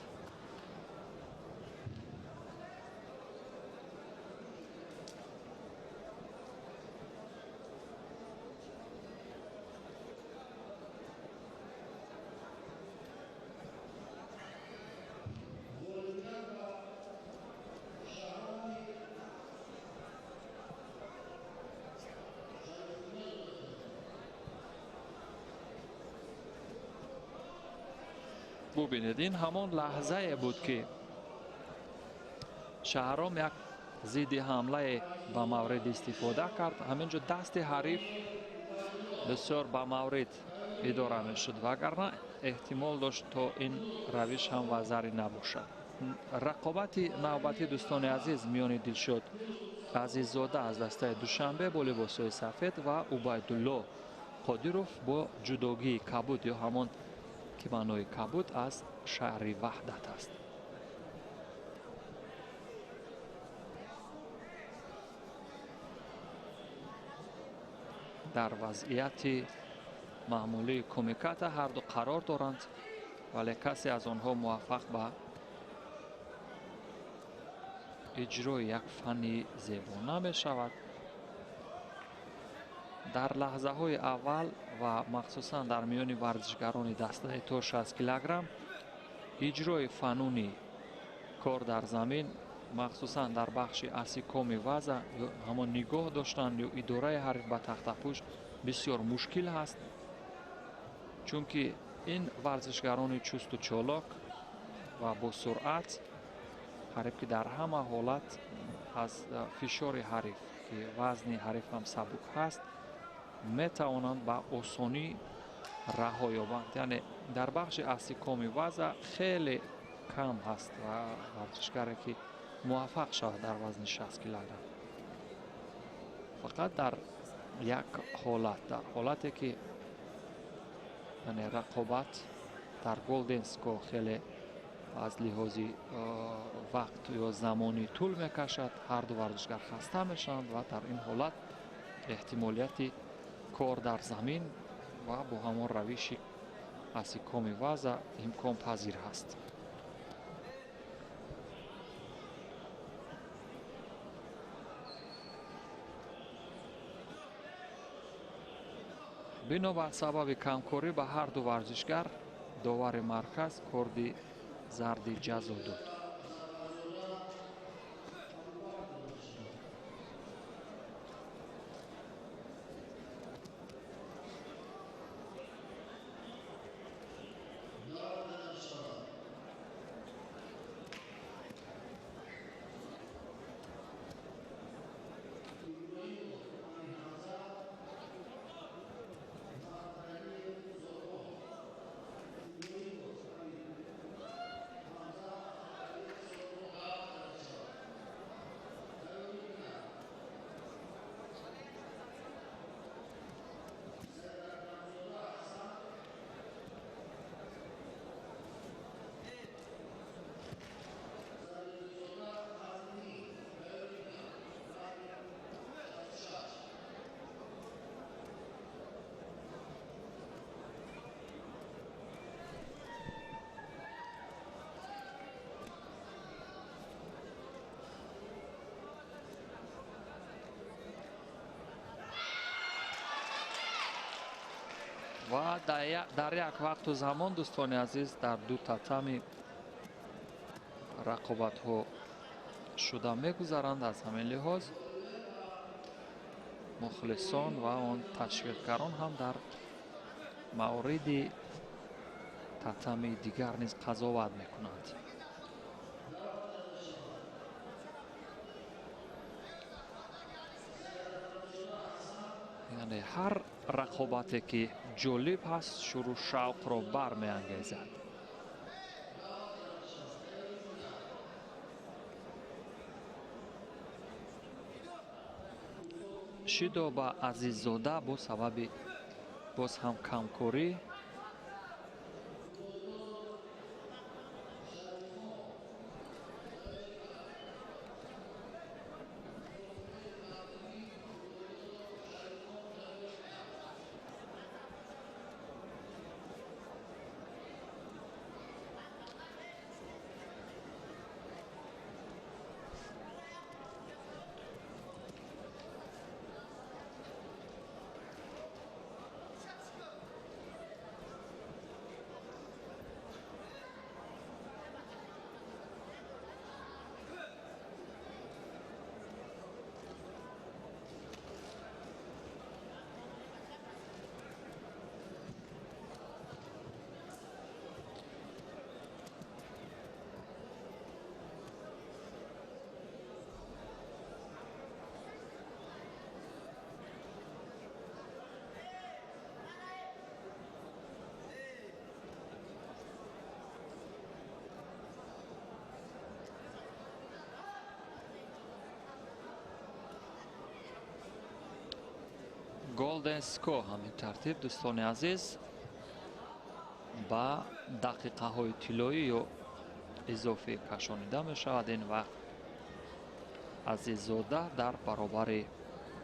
[SPEAKER 1] ببینید این همون لحظه بود که شهرام یک ضد حمله به مورد استفاده کرد. همینجا دست حریف بسیار به مورد اداره می شد وگرنه احتمال داشت تا این روش هم وزری نباشد. رقابت نوبتی دوستان عزیز میان دلشاد عزیززاده از دسته دوشنبه با لباسهای سفید و عبیدالله قادیروف با جداگی کبود یا همان کیمانوی کبود از شهر وحدت است. در وضعیت معمولی کمیکات هر دو قرار دارند ولی کسی از آنها موفق به اجرای یک فنی زیبا نمی شود. در لحظه های اول و مخصوصا در میان ورزشگران دسته تا 60 کیلوگرم اجرای فنونی کار در زمین مخصوصا در بخش اسیکومی وضع یا همان نگاه داشتن یا اداره حریف به تخت پوش بسیار مشکل است، چون که این ورزشگران چست و چالاک و با سرعت حریف که در همه حالت از فشار حریف که وزن حریف هم سبک هست می توانند به آسانی رها یابند. یعنی در بخش اسیکومی وضع خیلی کم هست و ورزشگری که موفق شود در وزن 60 کیلوگرم. فقط در یک حالت، در حالتی که یعنی رقابت در گلدن سکو خیلی از لحاظ وقت یا زمانی طول میکشد، هر دو ورزشگر خسته میشند و در این حالت احتمالیت کار در زمین و با همان روش اسیکومی وضع امکان پذیر است. بنا بر سبب کمکاری به هر دو ورزشگر داور مرکز کارد زرد جزا داد. و در یک وقت و زمان دوستان عزیز در دو تاتامی رقابت ها شده میگذرند. از همین لحاظ مخلصان و آن تشویقگران هم در مورد تاتامی دیگر نیز قضاوت میکنند. یعنی هر رقابتی که جالب هست شروع شوق را برمی انگیزد. شیدا با عزیززاده با سبب باز هم کمکاری Golden Score ҳамин тартиб дӯстони азиз ба дақиқаҳои тиллоӣ ё изофӣ кашонида мешавад. ин вақт Азиззода дар баробари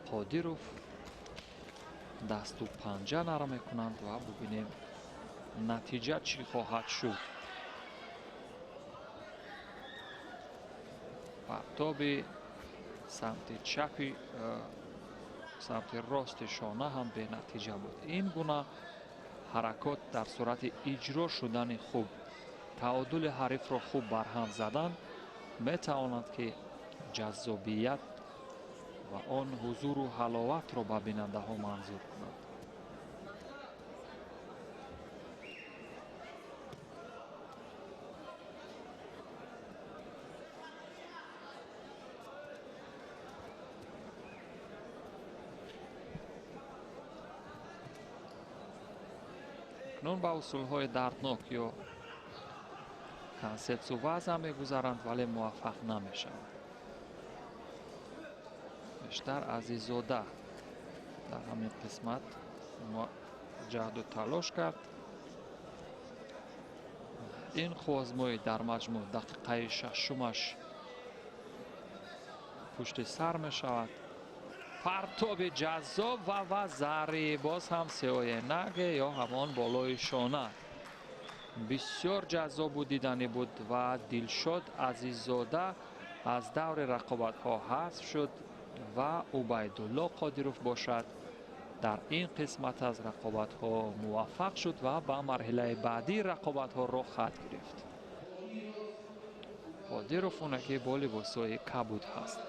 [SPEAKER 1] Қодиров дасту панҷа нарм мекунанд ва бубинем натиҷа чӣ хоҳад шуд. партоби самти чапи самти рости шона ҳам бенатиҷа буд. ин гуна ҳаракот дар сурати иҷро шудани хуб, таодули ҳарифро хуб барҳам задан метавонад ки ҷаззобият ва он ҳузуру ҳаловатро ба бинандаҳо манзур кунад. акнун ба усулҳои дарднок ё консетсу вазъ мегузаранд, вале муваффақ намешаванд. бештар Азиззода дар ҳамин қисмат ҷаҳду талош кард. ин хуозмоӣ дар маҷмӯъ дақиқаи шашумаш пушти сар мешавад. партоби ҷаззоб ва зарри боз ҳам сеоенаге ё ҳамон болои шона бисёр ҷаззобу диданӣ буд ва Дилшод Азиззода аз даври рақобатҳо ҳазф шуд ва Убайдулло Қодиров бошад дар ин қисмат аз рақобатҳо муваффақ шуд ва ба марҳилаи баъдии рақобатҳо роҳ хат гирифт. Қодиров оне ки боли бо сои кабуд ҳаст.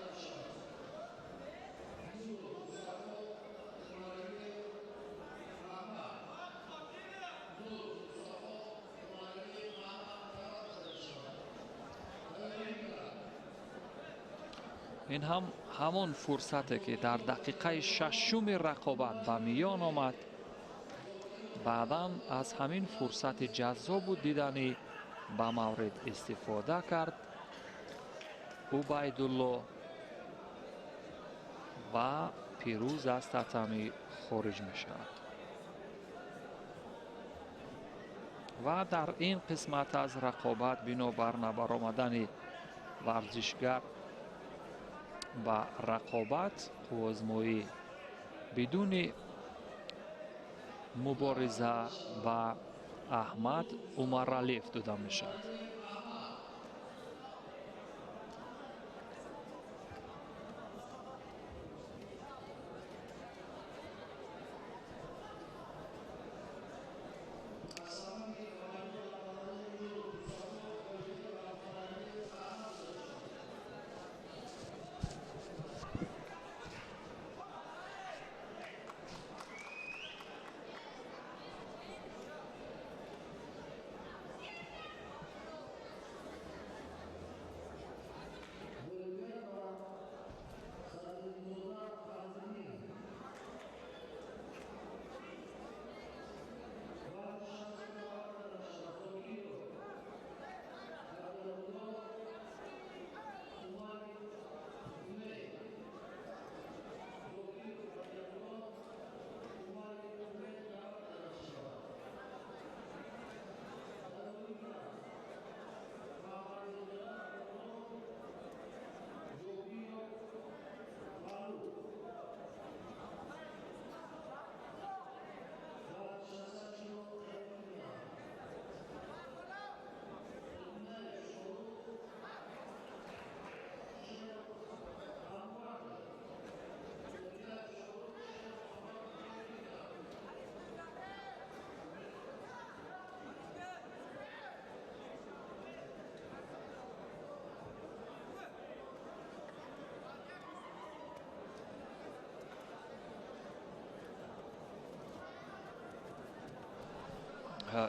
[SPEAKER 1] ин ҳам ҳамон фурсате ки дар дақиқаи шашуми рақобат ба миён омад. баъдан аз ҳамин фурсати ҷаззобу диданӣ ба маврид истифода кард Убайдулло ва пирӯз аз татамӣ хориҷ мешавад. ва дар ин қисмат аз рақобат бинобар набаромадани варзишгар ба рақобат қувозмоӣ бидуни мубориза ба Аҳмад Умаралиев дода мешавад.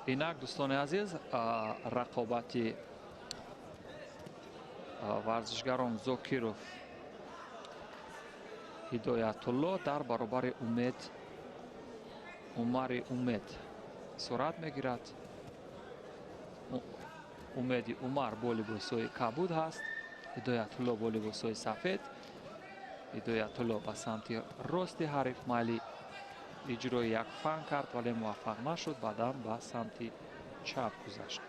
[SPEAKER 1] инак дӯстони азиз, рақобати варзишгарон Зокиров Ҳидоятулло дар баробари Умари Умед сурат мегирад. Умеди Умар боли бо сои кабуд ҳаст, Ҳидоятулло боли бо сои сафед. Ҳидоятулло ба самти рости ҳариф майли اجرای یک فن کرد ولی موفق نشد. بعداً به سمت چپ گذشت.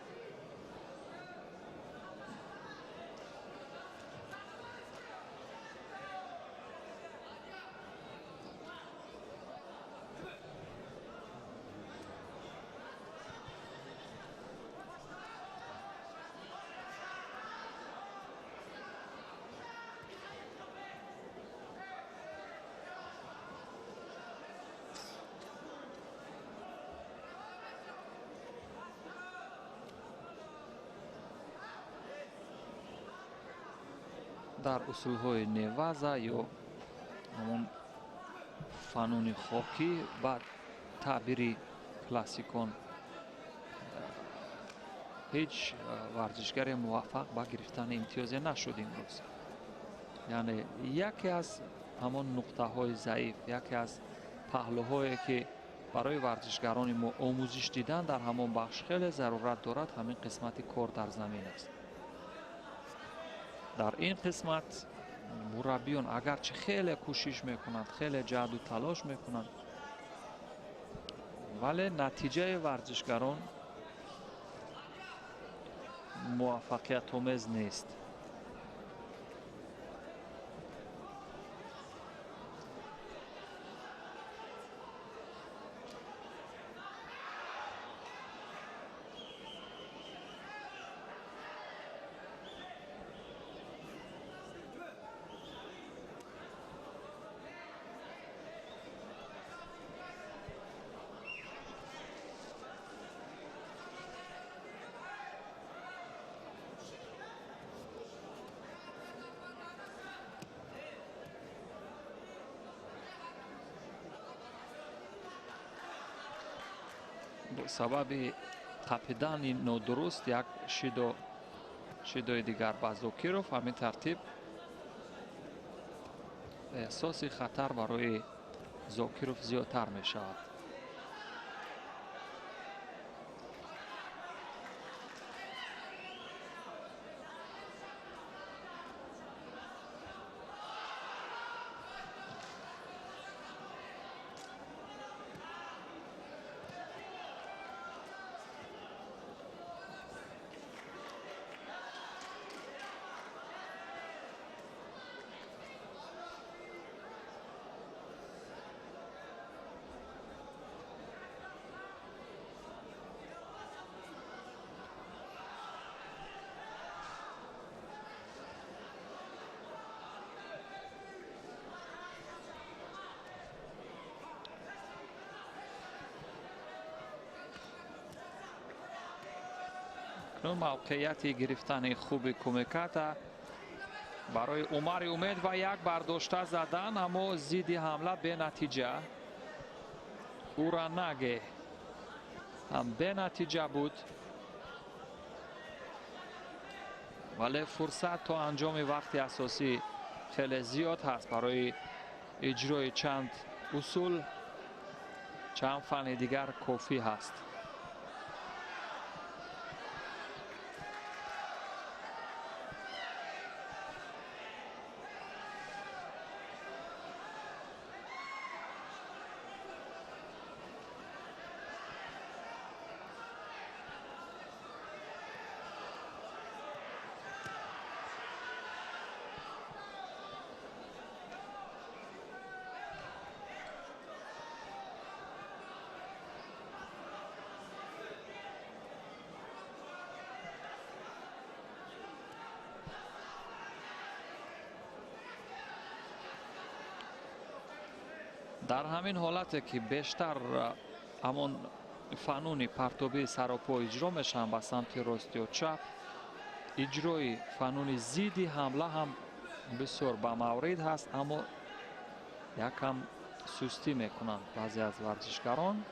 [SPEAKER 1] در اصولهای نوازه یا همون فنون خاکی بعد تعبیری کلاسیکون هیچ ورزشگر موفق با گرفتن امتیاز نشد امروز. یعنی یکی از همون نقطه های ضعیف، یکی از پهلوهایی که برای ورزشگران ما آموزش دیدن در همون بخش خیلی ضرورت دارد، همین قسمت کار در زمین است. در این قسمت مربیان اگرچه خیلی کوشش میکنند، خیلی جهد و تلاش میکنند، ولی نتیجه ورزشگران موفقیت آمیز نیست. سبب تپیدن نادرست یک شیدای دیگر با زوکیروف، همین ترتیب احساس خطر برای زوکیروف زیادتر می شود. موقعیت گرفتن خوب کومیکاتا برای عمر امید و یک برداشته زدن، اما زیدی حمله به نتیجه. اوراناگه هم به نتیجه بود، ولی فرصت تا انجام وقت اساسی خیلی زیاد هست برای اجرای چند اصول. چند فن دیگر کافی هست. در همین حالت که بیشتر همون فنون پرتابی سراپا اجرا میشن به سمت راست و چپ، اجرای فنون زیدی حمله هم بسیار با مورد هست، اما یکم سستی میکنند بعضی از ورزشگران.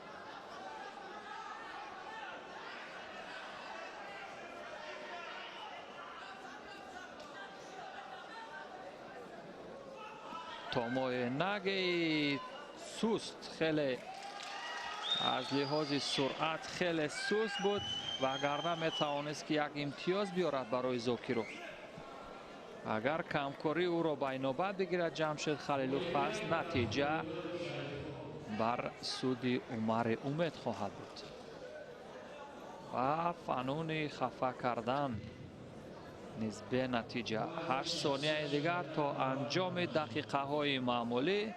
[SPEAKER 1] تومای نگی سست، خیلی از لحاظ سرعت خیلی سست بود و اگر نمیتوانست که یک امتیاز بیارد برای زوکیروف. اگر کمکاری او را به نوبت بگیرد جمشید خلیلوف، پس نتیجه بر سود عمر امید خواهد بود و فنون خفه کردن نیز به نتیجه 8 ثانیه دیگر تا انجام دقیقه های معمولی.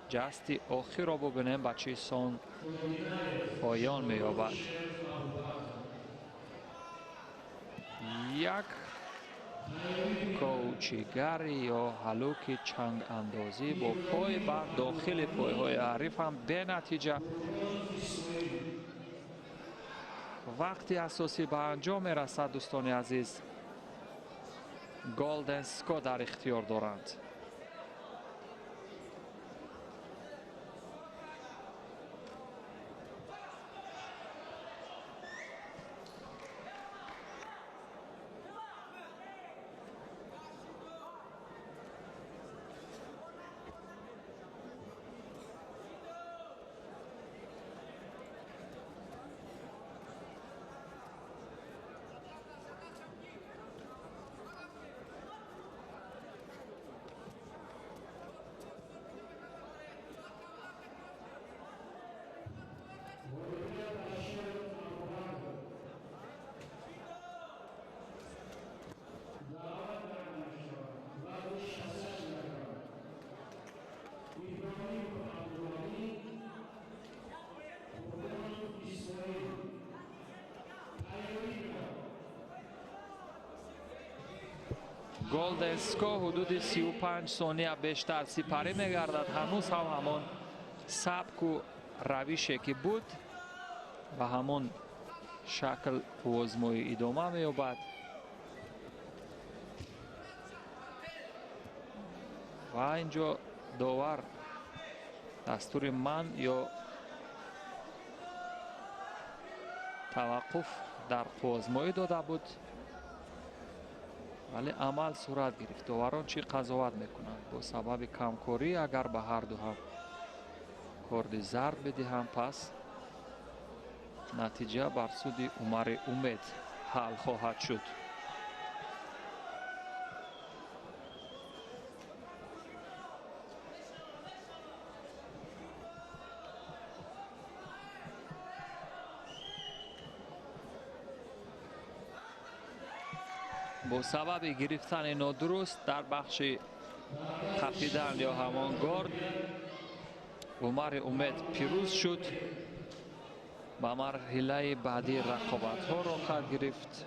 [SPEAKER 1] جست آخر را ببینیم به چه سان پایان می‌یابد. یک کوچیگر یا هلوک چنگ اندازی با پای بر داخل پایهای حریف هم به نتیجه وقتی اساسی به انجام می‌رسد. دوستان عزیز، گلدن سکو در اختیار دارند. گلدن سکو حدود 35 ثانیه بیشتر سپری می‌گردد. هنوز هم همان سبک و روشی که بود و همون شکل آزمایی ادامه می‌یابد و اینجا داور دستور من یا توقف در آزمایی داده بود، ولی عمل صورت گرفت. داوران چی قضاوت میکنند؟ با سبب کمکاری اگر به هر دو هم کارد زرد بدهم پس نتیجه بر سود عمر امید حل خواهد شد. با سبب گرفتن نادرست در بخش خفیدن یا همان گارد عمر امید پیروز شد. به مرحله بعدی رقابت ها را خواهد گرفت.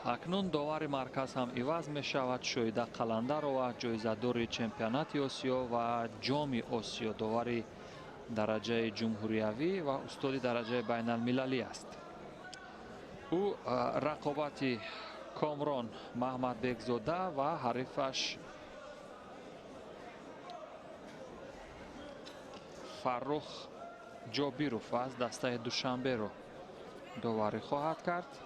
[SPEAKER 1] اکنون داور مرکز هم عوض می شود. شایده قلندر و جایزه‌دار چمپیونات آسیا و جام آسیا، داور درجه جمهوریوی و استاد درجه بین المللی است. او رقابت کامران محمد بگزاده و حریفش فرخ جابیروف از دسته دوشنبه را داوری خواهد کرد.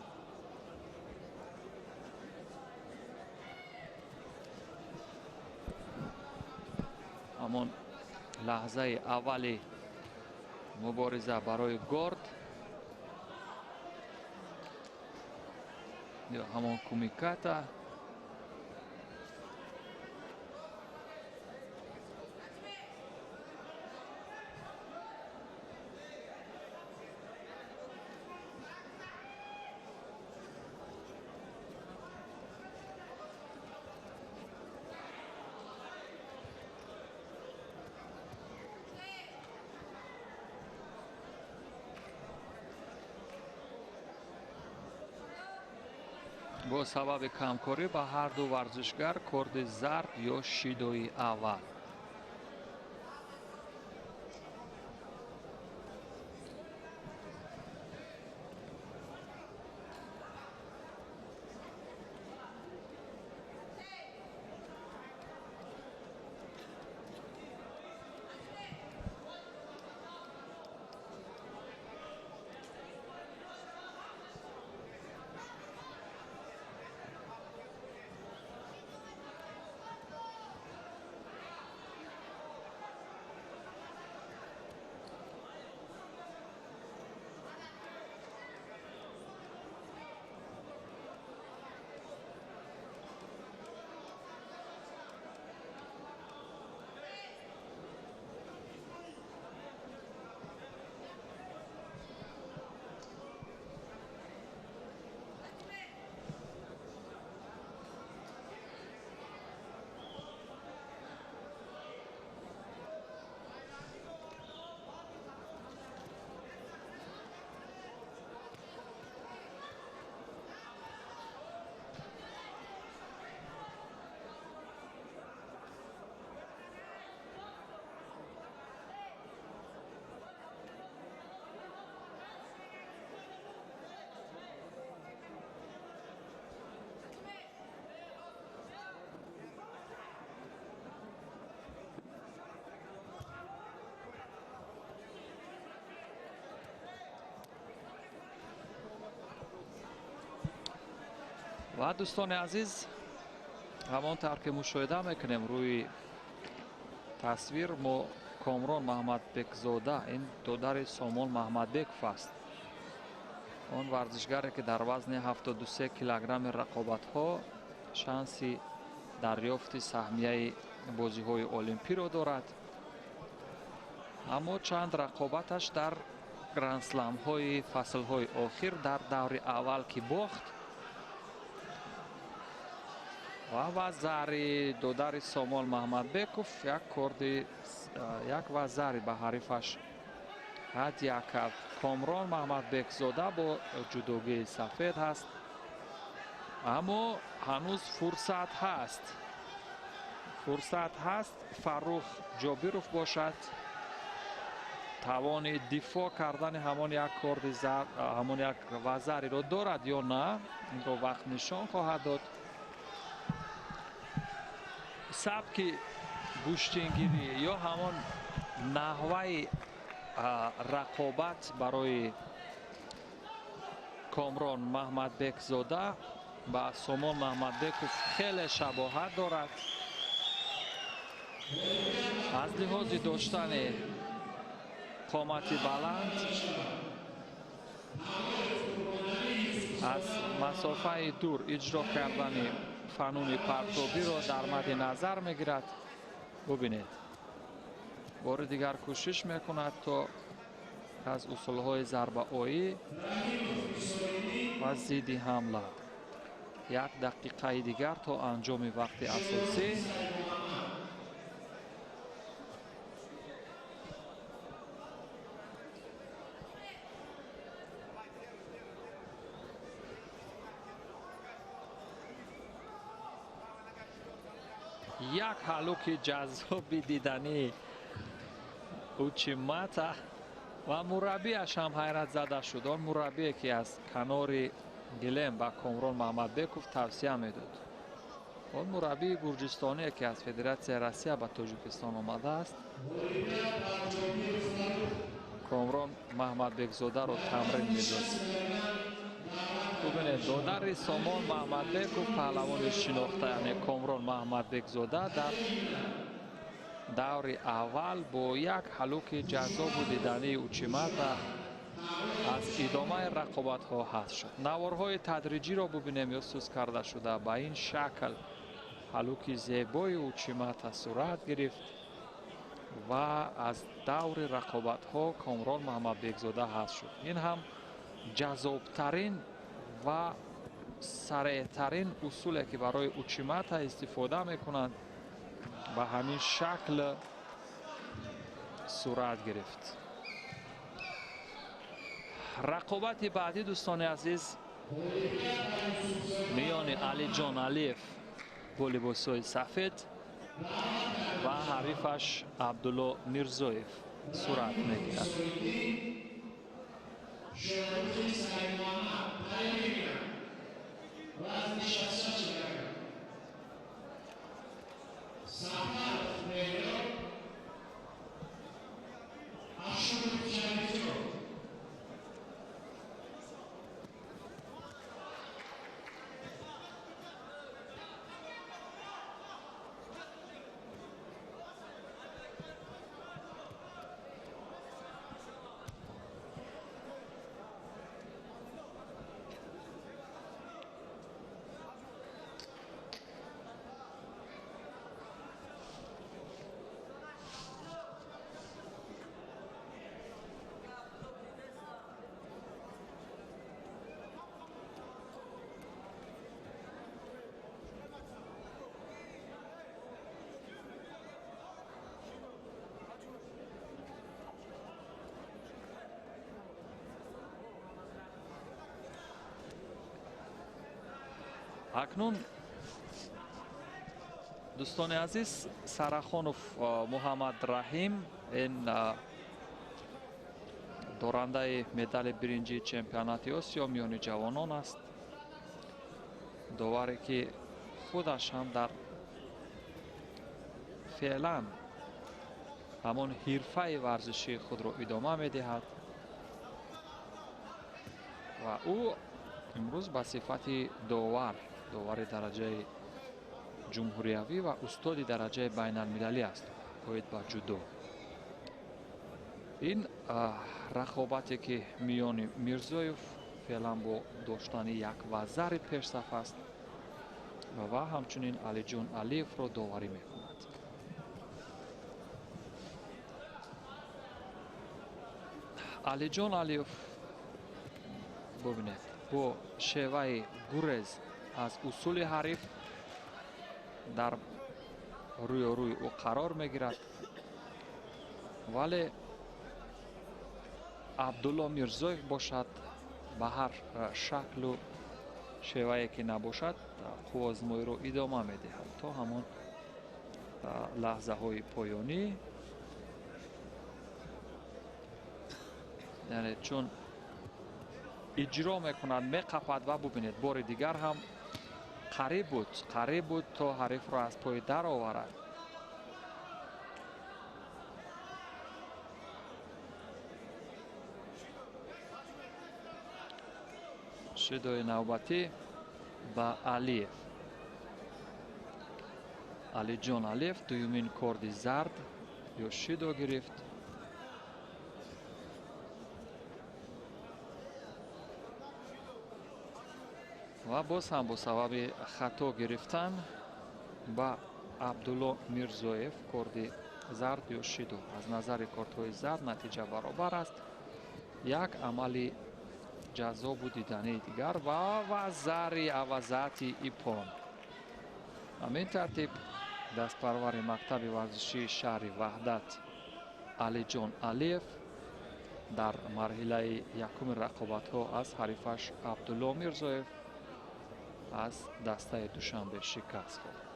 [SPEAKER 1] همون لحظه اولی مبارزه برای گارد یا همون کومیکاتا با سبب کمکاری به هر دو ورزشگر کارد زرد یا شیدوی اول. و دوستان عزیز همانطور که مشاهده میکنیم روی تصویر ما کامران محمدبک زاده این دودر سامان محمدبکов است. آن ورزشگری که در وزن 73 کیلوگرم رقابت ها شانسی دریافت سهمیه بازی های المپی را دارد. اما چند رقابتش در گرند اسلم های فصل های آخر در دور اول که باخت و وزاری دودر سامان محمدبکov یک وزاری به حریفش حد یک کرد. کامران محمدبک زاده با جدوگی سفید هست اما هنوز فرصت هست فروخ جابیروف باشد توان دفاع کردن همان یک کارد همان یک وزاری را دارد یا نه این را وقت نشان خواهد داد. سبک گوشتینگیری یا همان نحوه رقابت برای کامران محمدبک زاده با سامان محمدبکov خیلی شباهت دارد. از لحاظ داشتن قامت بلند از مسافه دور اجرا کردن فنون پرتابی را در مد نظر میگیرد. ببینید بار دیگر کوشش میکند تا از اصولهای ضربه آیی و ضد حمله یک دقیقه دیگر تا انجام وقت اساسی. یک حلوک جذاب دیدنی اوچیماتا و مربیش هم حیرت زده شد. آن مربی که از کنار گلیم با کامران محمدبکov توصیه میداد. آن مربی گرجستانی که از فدراسیون روسیه به تاجیکستان آمده است کامران محمدبک زاده را تمرین میداد. ببینید دودر سامان محمدبکov پهلوان شناخته یعنی کامران محمدبک زاده در دور اول با یک حلوک جذاب و دیدنی اوچیماتا از ادامه رقابت ها حذف شد. نوارهای تدریجی را ببینیم یا سوس کرده شده با این شکل حلوک زیبای اوچیماتا صورت گرفت و از دور رقابت ها کامران محمدبک زاده حذف شد. این هم جذابترین و سریعترین اصولی که برای اوچیماتا استفاده میکنند به همین شکل صورت گرفت. رقابت بعدی دوستان عزیز میان علی جان علیف با لباسهای سفید و حریفش عبدالله میرزایف صورت میگیرد. اکنون دوستان عزیز سرخانوف محمد رحیم این دارنده مدال برنجی چمپیونات آسیا میان جوانان است. داوری که خودش هم در فعلا همان حرفه ورزشی خود را ادامه میدهد و او امروز به صفت داور довари дараҷаи ҷумҳуриявӣ ва устоди дараҷаи байналмилалӣ аст. оид ба ҷудо. ин рақобате ки миёни Мирзоев феълан бо доштани як вазари пешсаф аст ва ҳамчунин Алиҷон Алиевро доварӣ мекунад. Алиҷон Алиев бубинед бо шеваи гурез аз усули ҳариф дар рӯёрӯи ӯ қарор мегирад, вале Абдулло Мирзоев бошад ба ҳар шаклу шевае ки набошад қуввозмоиро идома медиҳад то ҳамон лаҳзаҳои поёнӣ. яъне чун иҷро мекунад, меқапад ва бубинед бори дигар ҳам қариб буд то ҳарифро аз пой дароварад. шидои навбатӣ ба Алиев. Алиҷон Алиев дуюмин корди зард ё шидо гирифт. ва боз ҳам бо сабаби хато гирифтан ба Абдулло Мирзоев корди зард ё шидо. аз назари кортҳои зард натиҷа баробар аст. як амали ҷаззобу дидании дигар ва зари авазати ипон. ҳамин тартиб дастпарвари мактаби варзишии шаҳри Ваҳдат Алиҷон Алиев дар марҳилаи якуми рақобатҳо аз ҳарифаш Абдулло Мирзоев аз дастаи Душанбе шикаст хӯрд.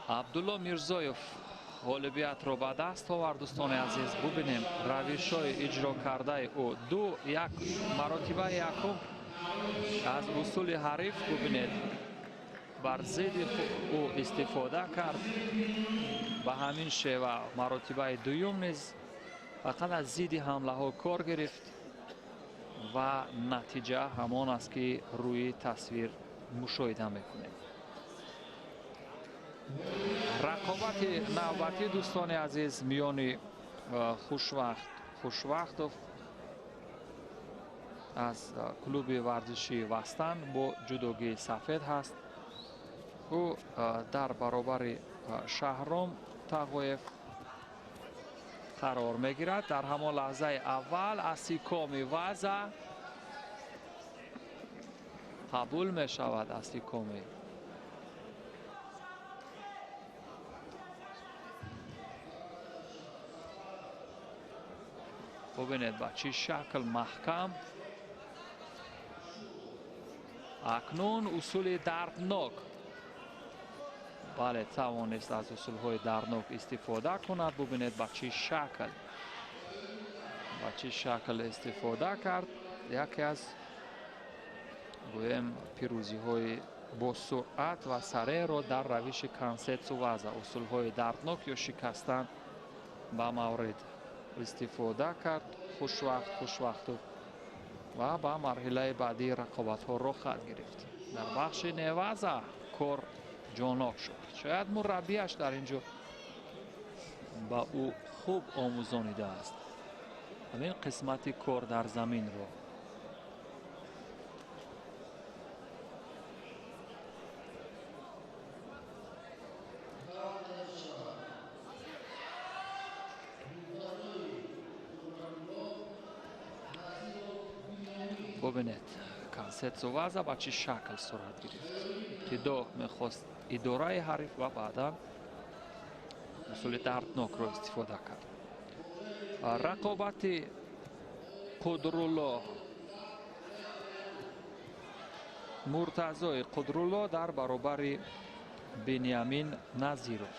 [SPEAKER 1] Абдулло Мирзоев ғолибиятро ба даст овард. дӯстони азиз, бубинем равишҳои иҷро кардаи ӯ. як маротибаи якум аз усули ҳариф бубинед бар зидди ӯ истифода кард. ба ҳамин шева маротибаи дуюм низ фақат аз зидди ҳамлаҳо кор гирифт ва натиҷа ҳамон аст ки рӯи тасвир мушоҳида мекунем. рақобати навбатӣ дӯстони азиз миёни Хушвақтов аз клуби варзишии Вастан бо ҷудогии сафед ҳаст. ӯ дар баробари Шаҳром Тағоев қарор мегирад. дар ҳамон лаҳзаи аввал асикоми ваза қабул мешавад. асикоми бубинед ба чӣ шакл маҳкам. акнун усули дарднок. бале тавонист аз усулҳои дарднок истифода кунад. бубинед ба чӣ шакл истифода кард. яке аз гӯем пирӯзиҳои босуръат ва сареъро дар равиши кансетсу ваза усулҳои дарднок ё шикастан ба маврид истифода кард Хушвақтов ва ба марҳилаи баъдии рақобатҳо роҳ хат гирифт. дар бахши неваза кор ҷонок шуд. шояд мураббиаш дар ин ҷо ба ӯ хуб омӯзонидааст ҳамин қисмати кор дар заминро. бубинед кансетсу ваза ба чӣ шакл сурат гирифт. ибтидо мехост идораи ҳариф ва баъдан усули дарднокро истифода кард. рақобати Қудрулло Муртазои Қудрулло дар баробари Биньямин Назиров.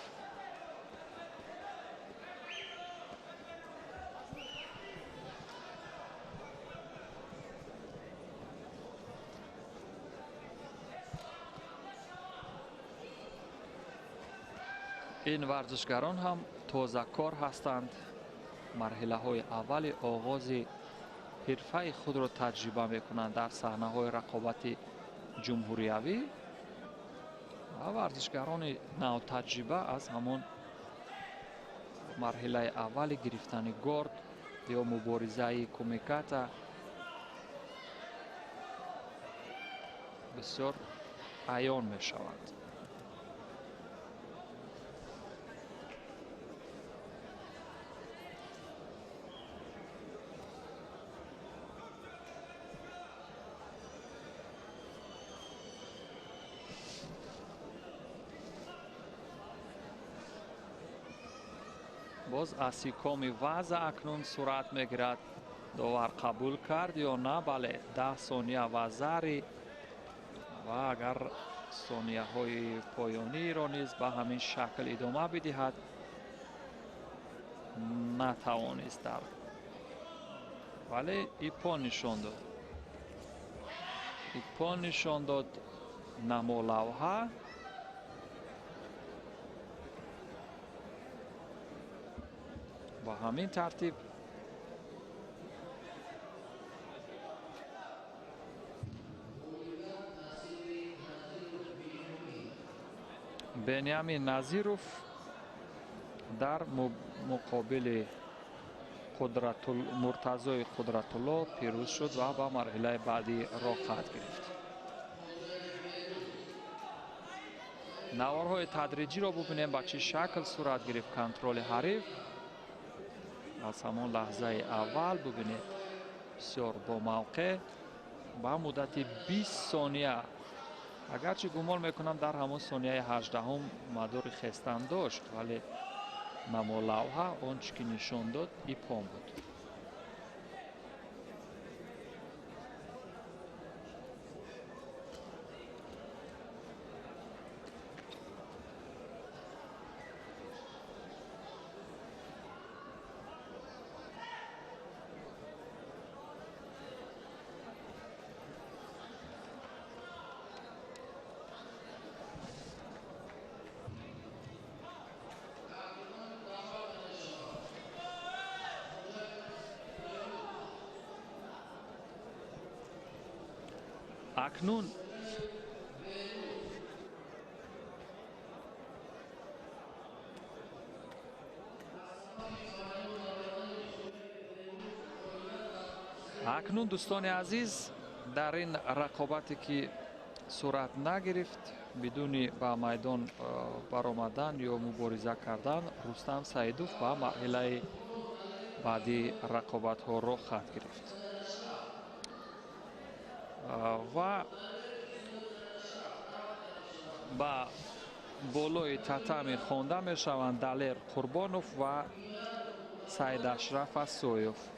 [SPEAKER 1] این ورزشگران هم تازه‌کار هستند. مرحله‌های اول آغاز حرفه خود را تجربه می‌کنند در صحنه‌های رقابت جمهوریوی و ورزشگران نو تجربه از همان مرحله اول گرفتن گارد یا مبارزه کومیکاتا بسیار عیان می‌شوند. باز استحکام وضع اکنون صورت میگیرد. داور قبول کرد یا نه؟ بله، 10 ثانیه و زری و اگر ثانیه های پایانی را نیز به همین شکل ادامه بدهد نتوانست در ولی ایپا نشان داد. ایپا نشان داد نما لوحه. با همین ترتیب بنیامین نظیروف در مقابل مرتضی قدرت الله پیروز شد و به مرحله بعدی راه خواهد گرفت. نوارهای تدریجی را ببینیم به چه شکل صورت گرفت کنترل حریف. از همان لحظه اول ببینید بسیار با موقع با مدت 20 ثانیه، اگرچه گمان میکنم در همون ثانیه 18 مدار خستن داشت ولی نما لوحه آنچه که نشان داد ایپان بود. اکنون دوستان عزیز در این رقابتی که صورت نگرفت بدون به میدان برآمدن یا مبارزه کردن، رستم سعیدوف به مرحله بعدی رقابت ها را خواهد گرفت و با بالای تتمی خوانده می شوند دلیر قربانوف و سعید اشرف اسویوف.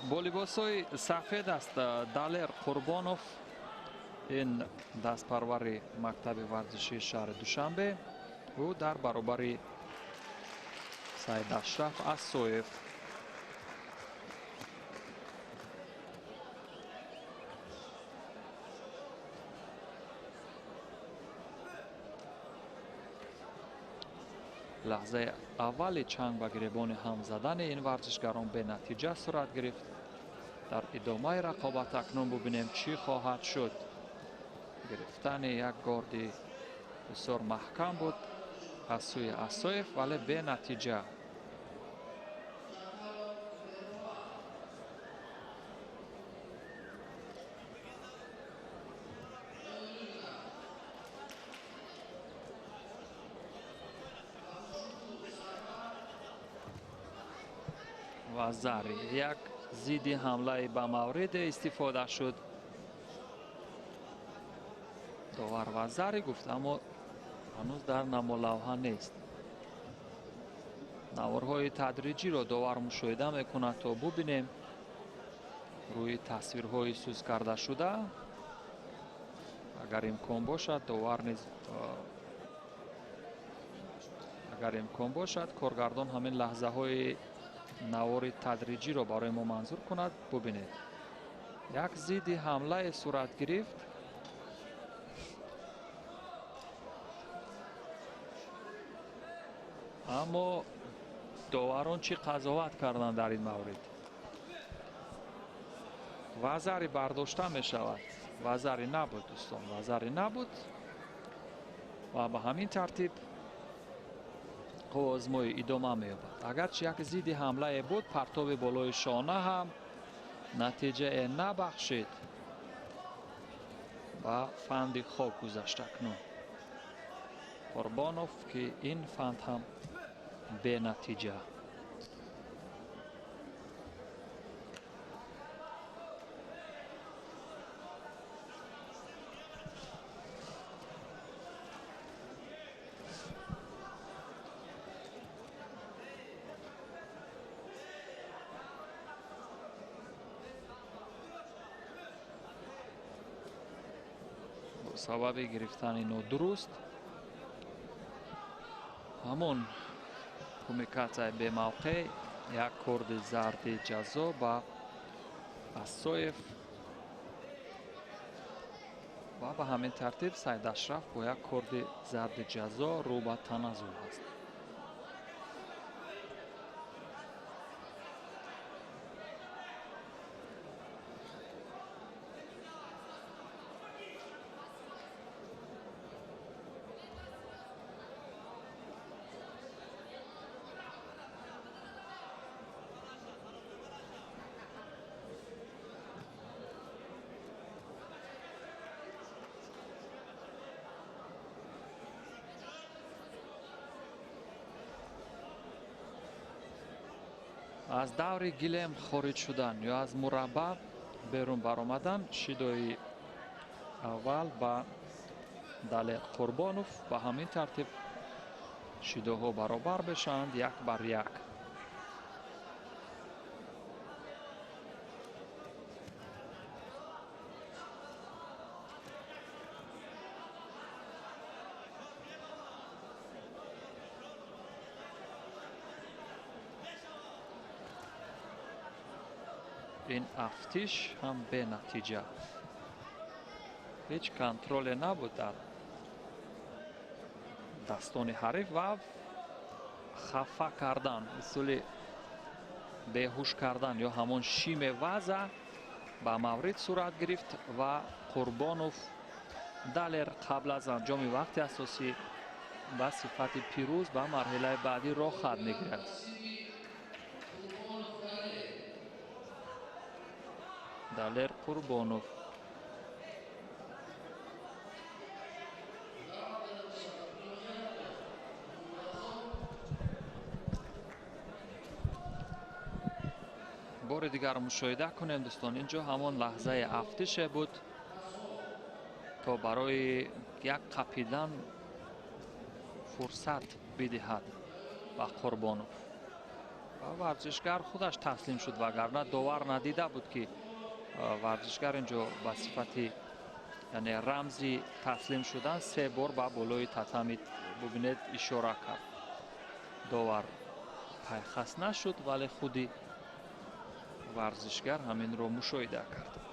[SPEAKER 1] با لباس‌های سفید است دلیر قربانوف، این دستپرور مکتب ورزشی شهر دوشنبه، او در برابر سعید اشرف اسویف. لحظه اول چنگ به گریبان هم زدن این ورزشگران به نتیجه صورت گرفت. در ادامه رقابت اکنون ببینیم چی خواهد شد. گرفتن یک گارد بسیار محکم بود از سوی اسویف ولی به نتیجه. وزاری یک زیدی حمله به مورد استفاده شد. داور وزاری گفت اما هنوز در نمولوها نیست. نوارهای تدریجی را داور مشاهده میکند تا ببینیم روی تصویرهای سوز کرده شده. اگر امکان باشد داور نیز اگر امکان باشد کارگردان همین لحظه های نوار تدریجی را برای ما منظور کند. ببینید یک ضد حمله صورت گرفت. اما داوران چی قضاوت کردند در این مورد؟ وزری برداشته می شود. وزری نبود دوستان، وزری نبود و به همین ترتیب آزمایی ادامه می یابد. اگرچه یک ضد حمله بود، پرتاب بالای شانه هم نتیجه نبخشید و فند خاک گذشت. اکنون قربانوف که این فند هم به نتیجه. سبب گرفتن نادرست همون کومیکات به موقع یک کورد زرد جزا با اسایف و به همین ترتیب سید اشرف با یک کورد زرد جزا رو به تنازل است. از دور گلیم خارج شدن یا از مربع بیرون برآمدن شیدای اول با دل قربانوف به همین ترتیب شیداها برابر بشند 1 بر 1. این افتیش هم به نتیجه. هیچ کنترل نبود در دستان حریف و خفه کردن، اصول بیهوش کردن یا همون شیم وضع به مورد صورت گرفت و قربانوف دلر قبل از انجام وقت اساسی به صفت پیروز به مرحله بعدی راه خط میگیرد. دلر قربانوف بار دیگر مشاهده کنیم دوستان. اینجا همون لحظه افتش بود تا برای یک قپیدن فرصت بدهد و قربانوف و ورزشگر خودش تسلیم شد وگرنه داور ندیده بود که ورزشگر اینجا به صفت یعنی رمزی تسلیم شدن 3 بار به بالای تتمی ببینید اشاره کرد. داور پیخست نشد ولی خودی ورزشگر همین رو مشاهده کرد.